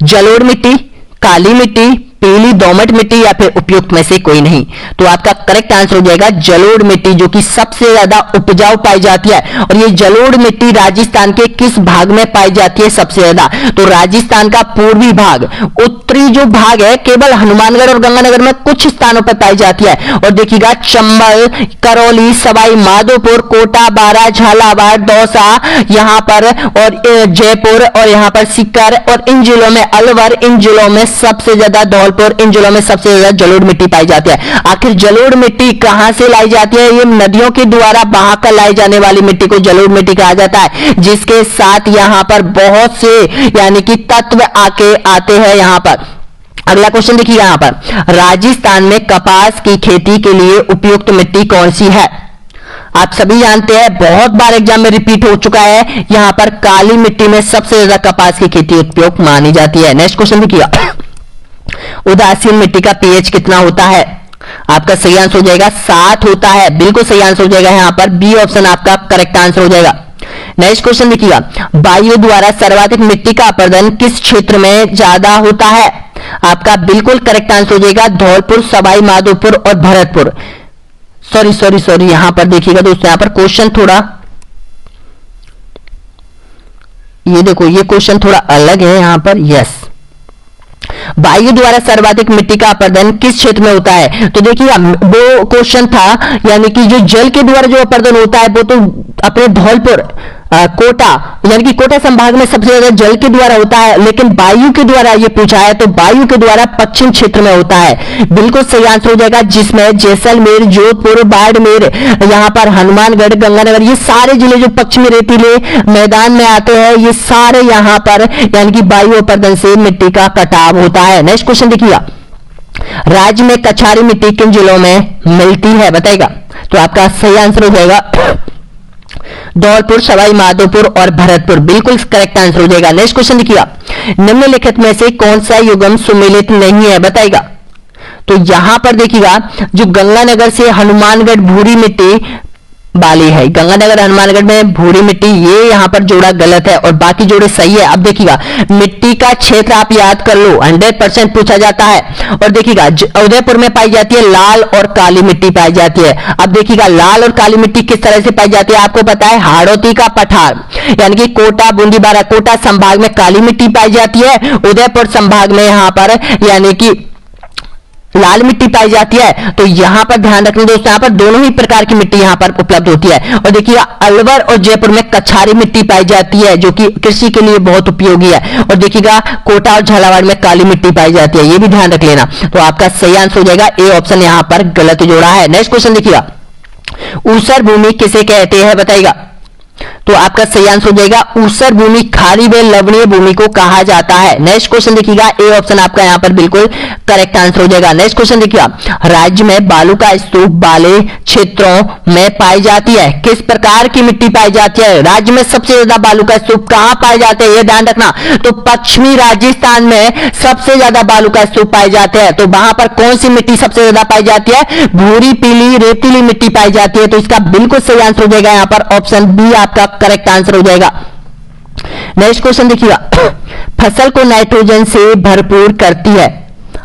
जलोढ़ मिट्टी, काली मिट्टी, पीली दोमट मिट्टी या फिर उपयुक्त में से कोई नहीं। तो आपका करेक्ट आंसर हो जाएगा जलोढ़ मिट्टी, जो कि सबसे ज्यादा उपजाऊ पाई जाती है। और ये जलोढ़ मिट्टी राजस्थान के किस भाग में पाई जाती है सबसे ज्यादा? तो राजस्थान का पूर्वी भाग, उत्तरी जो भाग है केवल हनुमानगढ़ और गंगानगर में कुछ स्थानों पर पाई जाती है। और देखिएगा चंबल, करौली, सवाई माधोपुर, कोटा, बारा, झालावाड़, दौसा यहां पर, और जयपुर, और यहां पर सीकर, और इन जिलों में अलवर, इन जिलों में सबसे ज्यादा धौलपुर, इन जिलों में सबसे ज्यादा जलोढ़ मिट्टी पाई जाती है। आखिर जलोढ़ मिट्टी कहां से लाई जाती है? ये नदियों के द्वारा बहाकर लाई जाने वाली मिट्टी को जलोढ़ मिट्टी कहा जाता है, जिसके साथ यहां पर बहुत से यानी कि तत्व आते हैं यहां पर। अगला क्वेश्चन देखिए, यहां पर राजस्थान में कपास की खेती के लिए उपयुक्त मिट्टी कौन सी है? आप सभी जानते हैं, बहुत बार एग्जाम में रिपीट हो चुका है, यहां पर काली मिट्टी में सबसे ज्यादा कपास की खेती उपयुक्त मानी जाती है। नेक्स्ट क्वेश्चन देखिए, उदासीन मिट्टी का पीएच कितना होता है? आपका सही आंसर हो जाएगा 7 होता है, बिल्कुल सही आंसर हो जाएगा यहां पर बी ऑप्शन आपका करेक्ट आंसर हो जाएगा। नेक्स्ट क्वेश्चन देखिएगा, वायु द्वारा सर्वाधिक मिट्टी का अपरदन किस क्षेत्र में ज्यादा होता है? आपका बिल्कुल करेक्ट आंसर हो जाएगा धौलपुर, सवाई माधोपुर और भरतपुर। सॉरी यहां पर देखिएगा दोस्तों, यहां पर क्वेश्चन थोड़ा, ये देखो ये क्वेश्चन थोड़ा अलग है यहां पर। यस, वायु द्वारा सर्वाधिक मिट्टी का अपरदन किस क्षेत्र में होता है? तो देखिए वो क्वेश्चन था, यानी कि जो जल के द्वारा जो अपरदन होता है वो तो अपने धौलपुर, कोटा, यानी कि कोटा संभाग में सबसे ज्यादा जल के द्वारा होता है, लेकिन वायु के द्वारा ये पूछा है तो वायु के द्वारा पश्चिम क्षेत्र में होता है। बिल्कुल सही आंसर हो जाएगा, जिसमें जैसलमेर, जोधपुर, बाड़मेर, यहाँ पर हनुमानगढ़, गंगानगर, ये सारे जिले जो पश्चिमी रेतीले मैदान में आते हैं, ये सारे यहाँ पर यानी कि वायु अपरदन से मिट्टी का कटाव होता है। नेक्स्ट क्वेश्चन देखिएगा, राज्य में कछारी मिट्टी किन जिलों में मिलती है बताएगा? तो आपका सही आंसर हो जाएगा धौलपुर, सवाई माधोपुर और भरतपुर, बिल्कुल करेक्ट आंसर हो जाएगा। नेक्स्ट क्वेश्चन देखिएगा, निम्नलिखित में से कौन सा युग्म सुमेलित नहीं है बताएगा? तो यहां पर देखिएगा जो गंगानगर से हनुमानगढ़ भूरी मिट्टी बाली है। गंगानगर हनुमानगढ़ में भूरी मिट्टी, ये यहाँ पर जोड़ा गलत है और बाकी जोड़े सही है। अब देखिएगा मिट्टी का क्षेत्र आप याद कर लो, 100% पूछा जाता है। और देखिएगा उदयपुर में पाई जाती है लाल और काली मिट्टी पाई जाती है। अब देखिएगा लाल और काली मिट्टी किस तरह से पाई जाती है, आपको पता है हाड़ौती का पठार यानी कि कोटा बूंदी बाराकोटा संभाग में काली मिट्टी पाई जाती है, उदयपुर संभाग में यहां पर यानी कि लाल मिट्टी पाई जाती है। तो यहां पर ध्यान रखना दोस्तों, यहां पर दोनों ही प्रकार की मिट्टी यहां पर उपलब्ध होती है। और देखिए अलवर और जयपुर में कछारी मिट्टी पाई जाती है जो कि कृषि के लिए बहुत उपयोगी है। और देखिएगा कोटा और झालावाड़ में काली मिट्टी पाई जाती है, यह भी ध्यान रख लेना। तो आपका सही आंसर हो जाएगा ए ऑप्शन, यहां पर गलत जोड़ा है। नेक्स्ट क्वेश्चन देखिएगा, ऊसर भूमि किसे कहते हैं बताइएगा। तो आपका सही आंसर हो जाएगा ऊसर भूमि खारी व लवणीय भूमि को कहा जाता है। नेक्स्ट क्वेश्चन देखिएगा, ए ऑप्शन आपका यहां पर बिल्कुल करेक्ट आंसर हो जाएगा। नेक्स्ट क्वेश्चन देखिएगा, राज्य में बालू का स्तूप वाले क्षेत्रों में पाई जाती है, किस प्रकार की मिट्टी पाई जाती है। राज्य में सबसे ज्यादा बालू का स्तूप कहां पाए जाते हैं, यह ध्यान रखना। तो पश्चिमी राजस्थान में सबसे ज्यादा बालू का स्तूप पाए जाते हैं। तो वहां पर कौन सी मिट्टी सबसे ज्यादा पाई जाती है, भूरी पीली रेतीली मिट्टी पाई जाती है। तो इसका बिल्कुल सही आंसर हो जाएगा यहां पर ऑप्शन बी आपका करेक्ट आंसर हो जाएगा। नेक्स्ट क्वेश्चन देखिएगा, फसल को नाइट्रोजन से भरपूर करती है,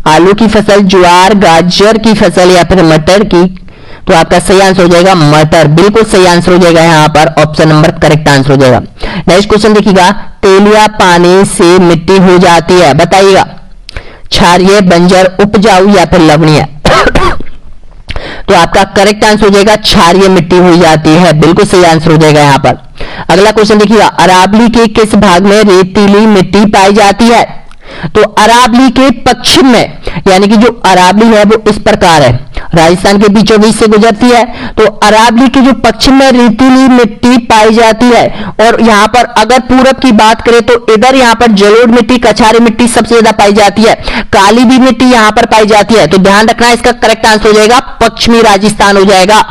आलू की फसल, ज्वार, गाजर की फसल या फिर मटर की। तो आपका सही आंसर हो जाएगा मटर, बिल्कुल सही आंसर हो जाएगा यहां पर ऑप्शन नंबर करेक्ट आंसर हो जाएगा। नेक्स्ट क्वेश्चन देखिएगा, तेलिया पानी से मिट्टी हो जाती है, बताइएगा क्षारीय, बंजर, उपजाऊ या फिर लवणीय। तो आपका करेक्ट आंसर हो जाएगा क्षारीय मिट्टी हो जाती है, बिल्कुल सही आंसर हो जाएगा यहां पर। अगला क्वेश्चन देखिएगा, अरावली के किस भाग में रेतीली मिट्टी पाई जाती है। तो अरावली के पश्चिम में यानी कि जो अरावली है वो इस प्रकार है, राजस्थान के बीचों बीच से गुजरती है। तो अरावली के जो पश्चिम में रेतीली मिट्टी पाई जाती है। और यहां पर अगर पूरब की बात करें तो इधर यहां पर जलोढ़ मिट्टी, कछारी मिट्टी सबसे ज्यादा पाई जाती है, काली भी मिट्टी यहां पर पाई जाती है। तो ध्यान रखना, इसका करेक्ट आंसर हो जाएगा पश्चिमी राजस्थान हो जाएगा।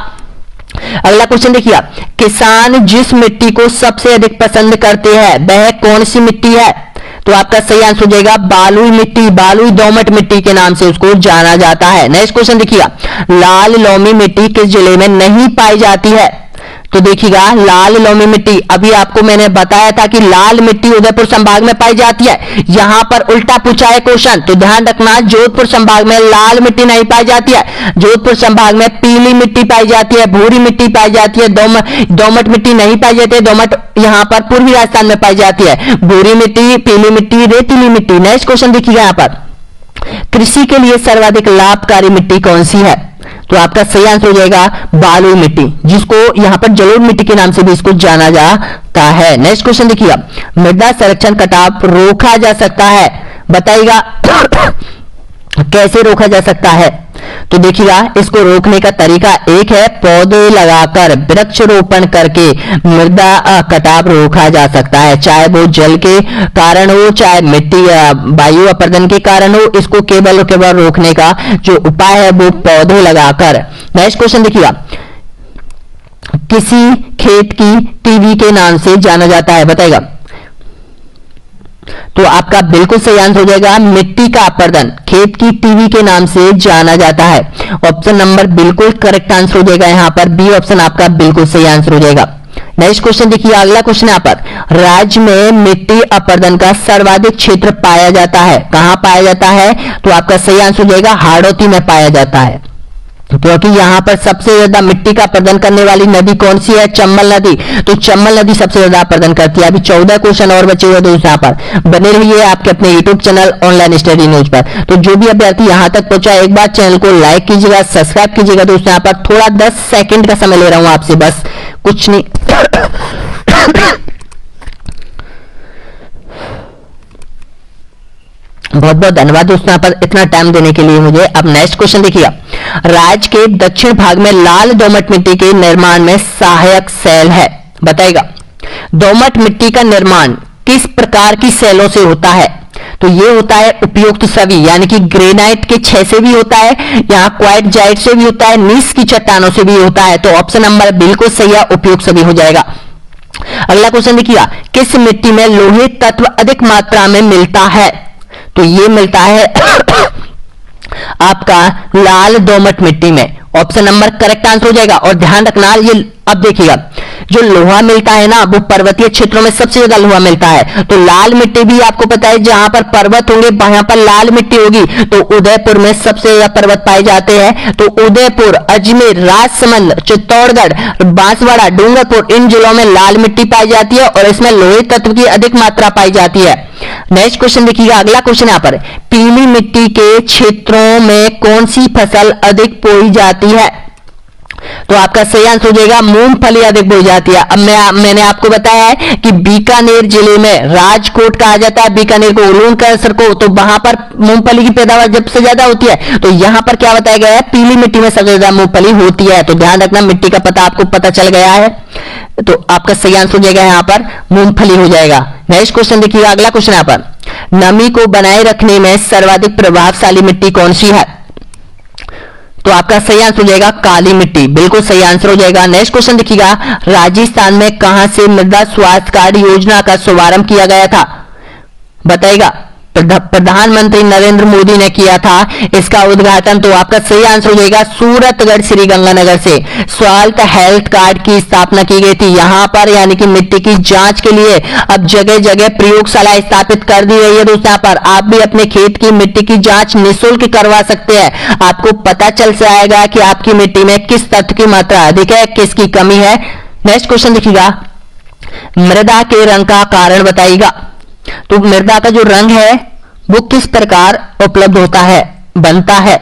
अगला क्वेश्चन देखिए, किसान जिस मिट्टी को सबसे अधिक पसंद करते हैं वह कौन सी मिट्टी है। तो आपका सही आंसर हो जाएगा बालुई मिट्टी, बालुई दोमट मिट्टी के नाम से उसको जाना जाता है। नेक्स्ट क्वेश्चन देखिएगा, लाल लोमी मिट्टी किस जिले में नहीं पाई जाती है। तो देखिएगा लाल लोमी मिट्टी, अभी आपको मैंने बताया था कि लाल मिट्टी उदयपुर संभाग में पाई जाती है, यहां पर उल्टा पूछा है क्वेश्चन। तो ध्यान रखना, जोधपुर संभाग में लाल मिट्टी नहीं पाई जाती है, जोधपुर संभाग में पीली मिट्टी पाई जाती है, भूरी मिट्टी पाई जाती है, दोमट मिट्टी नहीं पाई जाती है। दोमट यहां पर पूर्वी राजस्थान में पाई जाती है, भूरी मिट्टी, पीली मिट्टी, रेतीली मिट्टी। नेक्स्ट क्वेश्चन देखिएगा, यहां पर कृषि के लिए सर्वाधिक लाभकारी मिट्टी कौन सी है। तो आपका सही आंसर हो जाएगा बालुई मिट्टी, जिसको यहां पर जलोढ़ मिट्टी के नाम से भी इसको जाना जाता है। नेक्स्ट क्वेश्चन देखिएगा, मृदा संरक्षण कटाव रोका जा सकता है, बताइएगा कैसे रोका जा सकता है। तो देखिएगा इसको रोकने का तरीका एक है, पौधे लगाकर, वृक्षारोपण करके मृदा कटाव रोका जा सकता है, चाहे वो जल के कारण हो, चाहे मिट्टी वायु अपरदन के कारण हो। इसको केवल और केवल रोकने का जो उपाय है वो पौधे लगाकर। नेक्स्ट क्वेश्चन देखिएगा, किसी खेत की टीवी के नाम से जाना जाता है, बताइएगा। तो आपका बिल्कुल सही आंसर हो जाएगा मिट्टी का अपरदन खेत की टीवी के नाम से जाना जाता है। ऑप्शन नंबर बिल्कुल करेक्ट आंसर हो जाएगा यहां पर, बी ऑप्शन आपका बिल्कुल सही आंसर हो जाएगा। नेक्स्ट क्वेश्चन देखिए, अगला क्वेश्चन यहां पर, राज्य में मिट्टी अपरदन का सर्वाधिक क्षेत्र पाया जाता है, कहां पाया जाता है। तो आपका सही आंसर हो जाएगा हाड़ौती में पाया जाता है, क्योंकि यहां पर सबसे ज्यादा मिट्टी का अपरदन करने वाली नदी कौन सी है, चंबल नदी। तो चंबल नदी सबसे ज्यादा अपरदन करती है। अभी 14 क्वेश्चन और बचे हुए दोस्तों, यहां पर बने रहिए आपके अपने YouTube channel online study news पर। तो जो भी अभ्यर्थी यहां तक पहुंचा, एक बार चैनल को लाइक कीजिएगा, सब्सक्राइब कीजिएगा दोस्तों। यहां पर थोड़ा 10 सेकंड का समय ले रहा हूं आपसे, बस कुछ नहीं। बहुत बहुत धन्यवाद दोस्तों यहाँ पर इतना टाइम देने के लिए मुझे। अब नेक्स्ट क्वेश्चन देखिए, राज्य के दक्षिण भाग में लाल दोमट मिट्टी के निर्माण में सहायक सेल है, बताइएगा। दोमट मिट्टी का निर्माण किस प्रकार की सेलों से होता है। तो ये होता है उपयुक्त सभी, यानी कि ग्रेनाइट के 6 से भी होता है, यहाँ क्वार्टजाइट से भी होता है, नीस की चट्टानों से भी होता है। तो ऑप्शन नंबर बिल्कुल सही है, उपयुक्त सभी हो जाएगा। अगला क्वेश्चन देखिए, किस मिट्टी में लोहे तत्व अधिक मात्रा में मिलता है। तो ये मिलता है आपका लाल दोमट मिट्टी में। ऑप्शन नंबर करेक्ट आंसर हो जाएगा। और ध्यान रखना, ये अब देखिएगा, जो लोहा मिलता है ना, वो पर्वतीय क्षेत्रों में सबसे ज्यादा लोहा मिलता है। तो लाल मिट्टी भी आपको पता है, जहां पर पर्वत होंगे वहां पर लाल मिट्टी होगी। तो उदयपुर में सबसे ज्यादा पर्वत पाए जाते हैं। तो उदयपुर, अजमेर, राजसमंद, चित्तौड़गढ़, बांसवाड़ा, डूंगरपुर, इन जिलों में लाल मिट्टी पाई जाती है और इसमें लोहे तत्व की अधिक मात्रा पाई जाती है। नेक्स्ट क्वेश्चन देखिएगा, अगला क्वेश्चन यहां पर, पीली मिट्टी के क्षेत्रों में कौन सी फसल अधिक बोई जाती है? तो आपका सही आंसर हो जाएगा मूंगफली अधिक बोई जाती है। अब मैंने आपको बताया है कि बीकानेर जिले में, राजकोट कहा जाता है बीकानेर को, उलून कैसर को, तो वहां पर मूंगफली की पैदावार जब से ज्यादा होती है। तो यहां पर क्या बताया गया है, पीली मिट्टी में सबसे ज्यादा मूंगफली होती है। तो ध्यान रखना, मिट्टी का पता आपको पता चल गया है। तो आपका सही आंसर हो जाएगा यहां पर मूंगफली हो जाएगा। नेक्स्ट क्वेश्चन देखिएगा, अगला क्वेश्चन यहां पर, नमी को बनाए रखने में सर्वाधिक प्रभावशाली मिट्टी कौन सी है? तो आपका सही आंसर हो जाएगा काली मिट्टी, बिल्कुल सही आंसर हो जाएगा। नेक्स्ट क्वेश्चन देखिएगा, राजस्थान में कहां से मृदा स्वास्थ्य कार्ड योजना का शुभारंभ किया गया था? बताइएगा। प्रधानमंत्री नरेंद्र मोदी ने किया था इसका उद्घाटन। तो आपका सही आंसर हो जाएगा सूरतगढ़ श्रीगंगानगर से सॉइल हेल्थ कार्ड की स्थापना की गई थी यहां पर, यानी कि मिट्टी की जांच के लिए अब जगह जगह प्रयोगशाला स्थापित कर दी गई है। दोस्तों, यहाँ पर आप भी अपने खेत की मिट्टी की जांच निःशुल्क करवा सकते हैं। आपको पता चल जाएगा कि आपकी मिट्टी में किस तत्व की मात्रा अधिक है, किसकी कमी है। नेक्स्ट क्वेश्चन देखिएगा, मृदा के रंग का कारण बताइएगा। तो मृदा का जो रंग है वो किस प्रकार उपलब्ध होता है, बनता है?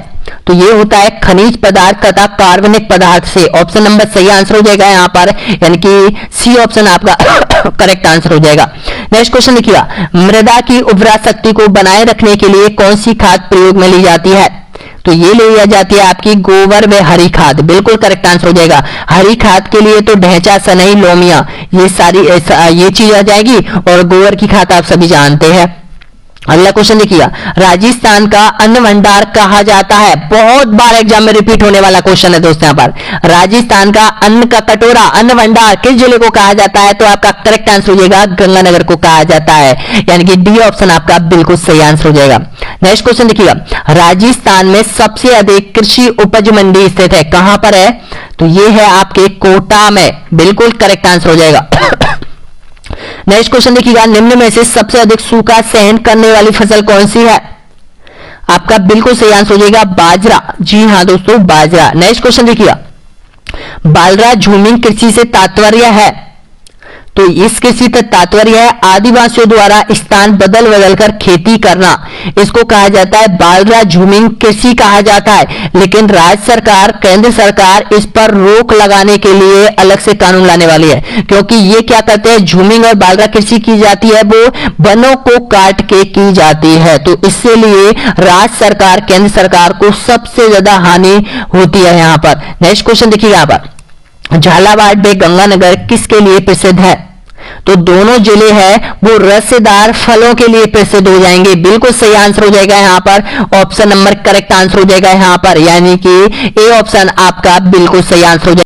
तो ये होता है खनिज पदार्थ तथा कार्बनिक पदार्थ से। ऑप्शन नंबर सही आंसर हो जाएगा यहाँ पर, यानी कि सी ऑप्शन आपका करेक्ट आंसर हो जाएगा। नेक्स्ट क्वेश्चन देखिएगा, मृदा की उर्वरा शक्ति को बनाए रखने के लिए कौन सी खाद प्रयोग में ली जाती है? तो ये ले जाती है आपकी गोबर व हरी खाद, बिल्कुल करेक्ट आंसर हो जाएगा। हरी खाद के लिए तो ढैंचा, सनई, लोमिया, ये सारी ये चीज आ जाएगी, और गोबर की खाद आप सभी जानते हैं। अगला क्वेश्चन देखिएगा, राजस्थान का अन्न भंडार कहा जाता है। बहुत बार एग्जाम में रिपीट होने वाला क्वेश्चन है दोस्तों। यहाँ पर राजस्थान का अन्न का कटोरा, अन्न भंडार किस जिले को कहा जाता है? तो आपका करेक्ट आंसर हो जाएगा गंगानगर को कहा जाता है, यानी कि डी ऑप्शन आपका बिल्कुल सही आंसर हो जाएगा। नेक्स्ट क्वेश्चन देखिएगा, राजस्थान में सबसे अधिक कृषि उपज मंडी स्थित है, कहां पर है? तो ये है आपके कोटा में, बिल्कुल करेक्ट आंसर हो जाएगा। नेक्स्ट क्वेश्चन देखिएगा, निम्न में से सबसे अधिक सूखा सहन करने वाली फसल कौन सी है? आपका बिल्कुल सही आंसर हो जाएगा बाजरा। जी हां दोस्तों, बाजरा। नेक्स्ट क्वेश्चन देखिएगा, बालरा झूमिंग कृषि से तात्पर्य है? तो इस कृषि का तात्पर्य है आदिवासियों द्वारा स्थान बदल बदल कर खेती करना, इसको कहा जाता है बालरा झूमिंग कृषि कहा जाता है। लेकिन राज्य सरकार, केंद्र सरकार इस पर रोक लगाने के लिए अलग से कानून लाने वाली है, क्योंकि ये क्या करते हैं, झूमिंग और बालरा कृषि की जाती है वो वनों को काट के की जाती है। तो इससे लिए राज्य सरकार, केंद्र सरकार को सबसे ज्यादा हानि होती है यहाँ पर। नेक्स्ट क्वेश्चन देखिए, यहाँ पर झालावाड़ व गंगानगर किसके लिए प्रसिद्ध है? तो दोनों जिले हैं वो रसेदार फलों के लिए प्रसिद्ध हो जाएंगे, बिल्कुल सही आंसर हो जाएगा यहाँ पर। ऑप्शन नंबर करेक्ट आंसर हो जाएगा यहाँ पर, यानी कि ए ऑप्शन आपका बिल्कुल सही आंसर हो जाएगा।